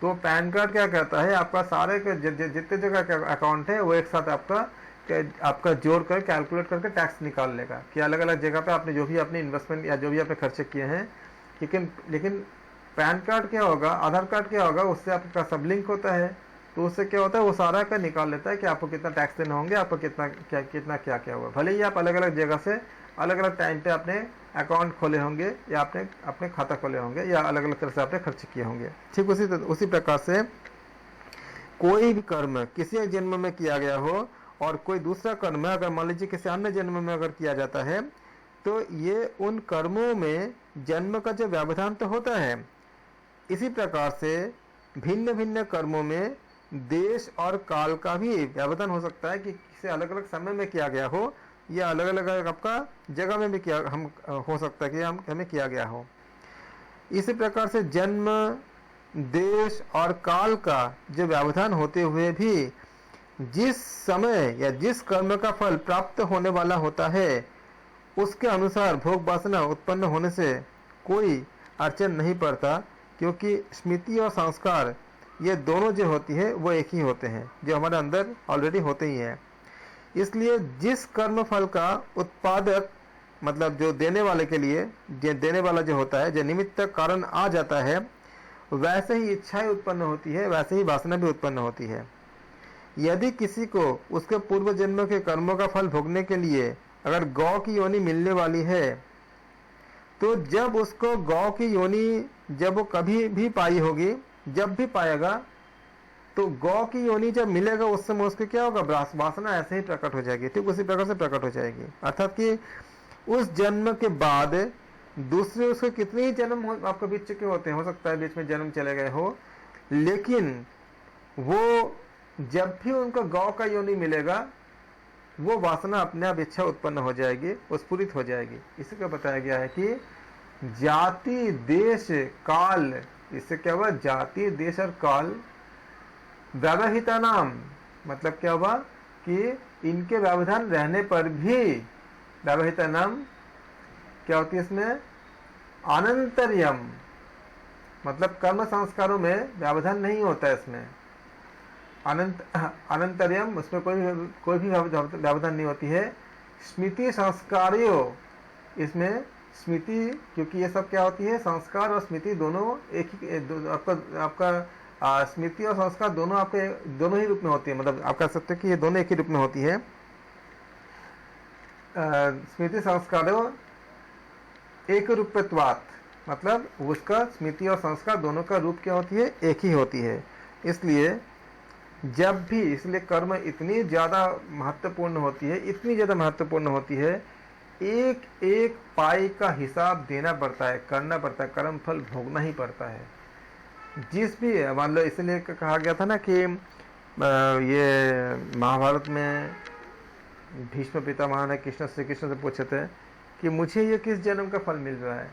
तो पैन कार्ड क्या कहता है, आपका सारे जितने जगह का अकाउंट है वो एक साथ आपका जोड़ कर कैलकुलेट करके टैक्स निकाल लेगा कि अलग अलग जगह पे आपने जो भी अपने इन्वेस्टमेंट या जो भी आपने खर्चे किए हैं। लेकिन पैन कार्ड क्या होगा, आधार कार्ड क्या होगा, उससे आपका सब लिंक होता है। तो उससे क्या होता है, वो सारा का निकाल लेता है कि आपको कितना टैक्स देना होंगे, आपको कितना क्या हुआ। भले ही आप अलग अलग जगह से अलग अलग टाइम पे अपने अकाउंट खोले होंगे, या आपने अपने खाता खोले होंगे, या अलग अलग तरह से आपने खर्च किए होंगे। ठीक उसी प्रकार से कोई भी कर्म किसी एक जन्म में किया गया हो, और कोई दूसरा कर्म अगर मान लीजिए किसी अन्य जन्म में अगर किया जाता है, तो ये उन कर्मों में जन्म का जो व्यवधान तो होता है। इसी प्रकार से भिन्न भिन्न कर्मों में देश और काल का भी व्यवधान हो सकता है कि किसी अलग अलग समय में किया गया हो, या अलग अलग आपका जगह में भी हो सकता है कि हमें किया गया हो। इसी प्रकार से जन्म, देश और काल का जो व्यवधान होते हुए भी जिस समय या जिस कर्म का फल प्राप्त होने वाला होता है, उसके अनुसार भोग वासना उत्पन्न होने से कोई अड़चन नहीं पड़ता, क्योंकि स्मृति और संस्कार ये दोनों जो होती है वो एक ही होते हैं, जो हमारे अंदर ऑलरेडी होते ही हैं। इसलिए जिस कर्म फल का उत्पादक मतलब जो देने वाले के लिए देने वाला जो होता है, जो निमित्त कारण आ जाता है, वैसे ही इच्छाएं उत्पन्न होती है, वैसे ही वासना भी उत्पन्न होती है। यदि किसी को उसके पूर्व जन्म के कर्मों का फल भोगने के लिए अगर गौ की योनि मिलने वाली है, तो जब उसको गौ की योनि जब वो कभी भी पाई होगी, जब भी पाएगा, तो गौ की योनि जब मिलेगा उस समय उसके क्या होगा, वासना ऐसे ही प्रकट हो जाएगी। ठीक उसी प्रकार से प्रकट हो जाएगी। अर्थात कि उस जन्म के बाद दूसरे उसके कितने ही जन्म आपको बीत चुके होते हैं, हो सकता है बीच में जन्म चले गए हो, लेकिन वो जब भी उनको गौ का योनि मिलेगा वो वासना अपने आप इच्छा उत्पन्न हो जाएगी, स्फुरित हो जाएगी। इसी को बताया गया है कि जाति देश काल, इससे क्या हुआ, जाति देश और काल व्यवहिता नाम, मतलब क्या हुआ कि इनके व्यवधान रहने पर भी, व्यवहिता नाम क्या होती है इसमें, अनंतर्यम, मतलब कर्म संस्कारों में व्यवधान नहीं होता है इसमें, अनंतर्यम, उसमें कोई भी व्यवधान नहीं होती है। स्मृति संस्कारियों, इसमें स्मृति, क्योंकि ये सब क्या होती है, संस्कार और स्मृति दोनों एक ही, आपका स्मृति और संस्कार दोनों आपके दोनों ही रूप में होती है, मतलब आप कह सकते हैं कि ये दोनों एक ही रूप में होती है। स्मृति संस्कारों एक रूपत्वात्, मतलब उसका स्मृति और संस्कार दोनों का रूप क्या होती है, एक ही होती है। इसलिए जब भी, इसलिए कर्म इतनी ज़्यादा महत्वपूर्ण होती है, इतनी ज़्यादा महत्वपूर्ण होती है, एक एक पाई का हिसाब देना पड़ता है, करना पड़ता है, कर्म फल भोगना ही पड़ता है। जिस भी, मान लो इसलिए कहा गया था ना कि ये महाभारत में भीष्म पितामह ने श्री कृष्ण से पूछे थे कि मुझे ये किस जन्म का फल मिल रहा है,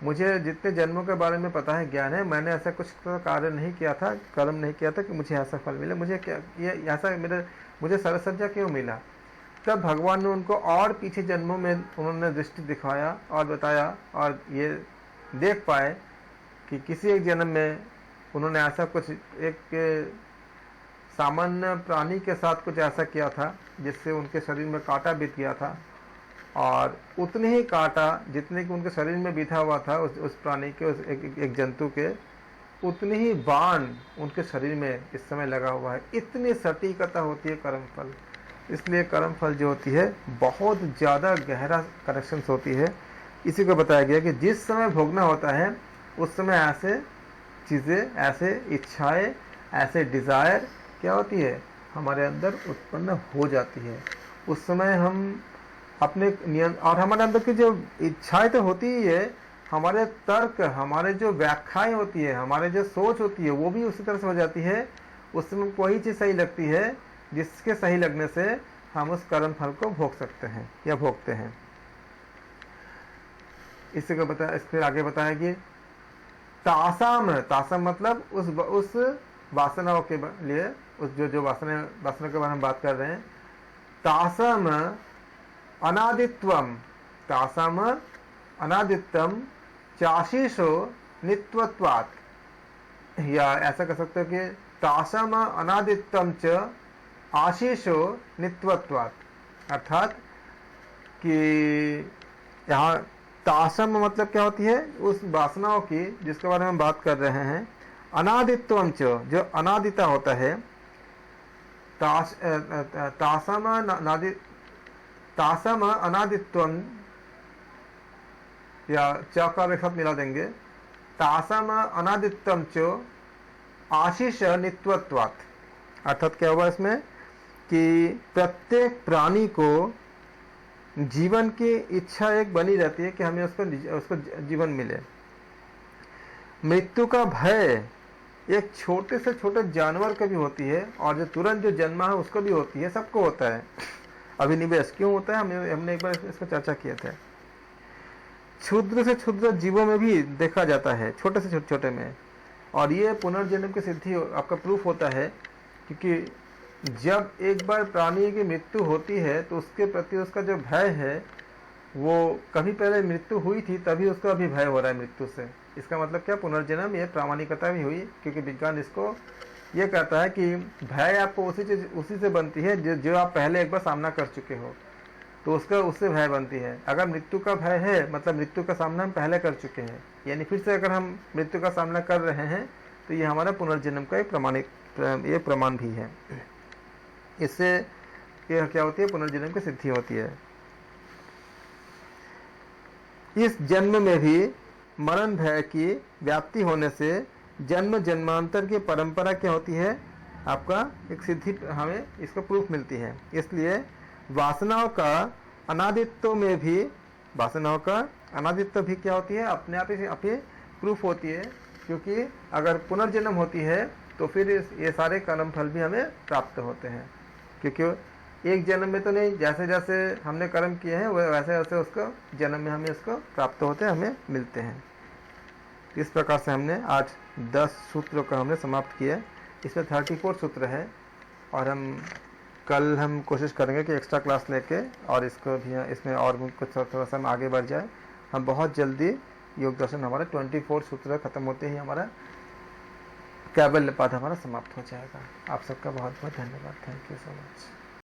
मुझे जितने जन्मों के बारे में पता है, ज्ञान है, मैंने ऐसा कुछ कार्य नहीं किया था, कर्म नहीं किया था कि मुझे ऐसा फल मिले, मुझे क्या ये ऐसा मुझे सरसज्जा क्यों मिला। तब भगवान ने उनको और पीछे जन्मों में उन्होंने दृष्टि दिखाया और बताया, और ये देख पाए कि किसी एक जन्म में उन्होंने ऐसा कुछ एक सामान्य प्राणी के साथ कुछ ऐसा किया था जिससे उनके शरीर में कांटा बीत गया था, और उतने ही कांटा जितने कि उनके शरीर में बीता हुआ था उस प्राणी के, उस एक जंतु के, उतने ही बाण उनके शरीर में इस समय लगा हुआ है। इतनी सटीकता होती है कर्मफल। इसलिए कर्मफल जो होती है बहुत ज़्यादा गहरा कनेक्शंस होती है। इसी को बताया गया कि जिस समय भोगना होता है उस समय ऐसे चीज़ें, ऐसे इच्छाएं, ऐसे डिज़ायर क्या होती है हमारे अंदर उत्पन्न हो जाती है। उस समय हम अपने और हमारे अंदर की जो इच्छाएं तो होती ही है, हमारे तर्क, हमारे जो व्याख्याएं होती है, हमारे जो सोच होती है, वो भी उसी तरह से हो जाती है। उस समय वही चीज़ सही लगती है जिसके सही लगने से हम उस कर्म फल को भोग सकते हैं या भोगते हैं। इसी को बताया, इस फिर आगे बताया कि तासाम, तासाम मतलब उस वासनाओं के लिए, उस जो वासना के बारे में बात कर रहे हैं, तासाम अनादित्वम, तासाम अनादित्वम चाशीषो नित्वत्वात्, या ऐसा कह सकते हो कि तासाम अनादित्वम च आशीषो नित्वत्वात्, अर्थात कि यहाँ तासम मतलब क्या होती है, उस वासनाओं की जिसके बारे में बात कर रहे हैं, अनादित्वम च, जो अनादिता होता है, तासम अनादित्वम, या च का एक साथ मिला देंगे, तासम अनादित्वम च आशीष नित्वत्वात्, अर्थात क्या हुआ इसमें कि प्रत्येक प्राणी को जीवन की इच्छा एक बनी रहती है कि हमें उसको जीवन मिले। मृत्यु का भय एक छोटे से छोटे जानवर को भी होती है, और जो तुरंत जो जन्मा है उसको भी होती है, सबको होता है। अभिनिवेश क्यों होता है, हमने एक बार इसको चर्चा किया था। क्षुद्र से क्षुद्र जीवों में भी देखा जाता है, छोटे से छोटे में, और ये पुनर्जन्म की सिद्धि आपका प्रूफ होता है, क्योंकि जब एक बार प्राणी की मृत्यु होती है तो उसके प्रति उसका जो भय है, वो कभी पहले मृत्यु हुई थी तभी उसका अभी भय हो रहा है मृत्यु से। इसका मतलब क्या, पुनर्जन्म, ये प्रामाणिकता भी हुई, क्योंकि विज्ञान इसको ये कहता है कि भय आपको उसी से बनती है जो आप पहले एक बार सामना कर चुके हो, तो उससे भय बनती है। अगर मृत्यु का भय है मतलब मृत्यु का सामना हम पहले कर चुके हैं, यानी फिर से अगर हम मृत्यु का सामना कर रहे हैं तो ये हमारा पुनर्जन्म का एक प्रमाण भी है। इससे ये क्या होती है, पुनर्जन्म की सिद्धि होती है। इस जन्म में भी मरण भय की व्याप्ति होने से जन्म जन्मांतर की परंपरा क्या होती है, आपका एक सिद्धि, हमें इसका प्रूफ मिलती है। इसलिए वासनाओं का अनादित्व में भी भाषा न होकर अनादित्व भी क्या होती है, अपने आप ही प्रूफ होती है, क्योंकि अगर पुनर्जन्म होती है तो फिर ये सारे कर्म फल भी हमें प्राप्त होते हैं, क्योंकि एक जन्म में तो नहीं, जैसे जैसे हमने कर्म किए हैं वैसे वैसे उसको जन्म में हमें उसको प्राप्त होते हैं, हमें मिलते हैं। इस प्रकार से हमने आज 10 सूत्रों का हमने समाप्त किया। इसमें 34 सूत्र है और कल हम कोशिश करेंगे कि एक्स्ट्रा क्लास लेके और इसको भी इसमें और कुछ थोड़ा सा हम आगे बढ़ जाए। हम बहुत जल्दी योग दर्शन हमारा 24 सूत्र खत्म होते ही हमारा कैबल्य पाठ हमारा समाप्त हो जाएगा। आप सबका बहुत बहुत धन्यवाद। Thank you so much.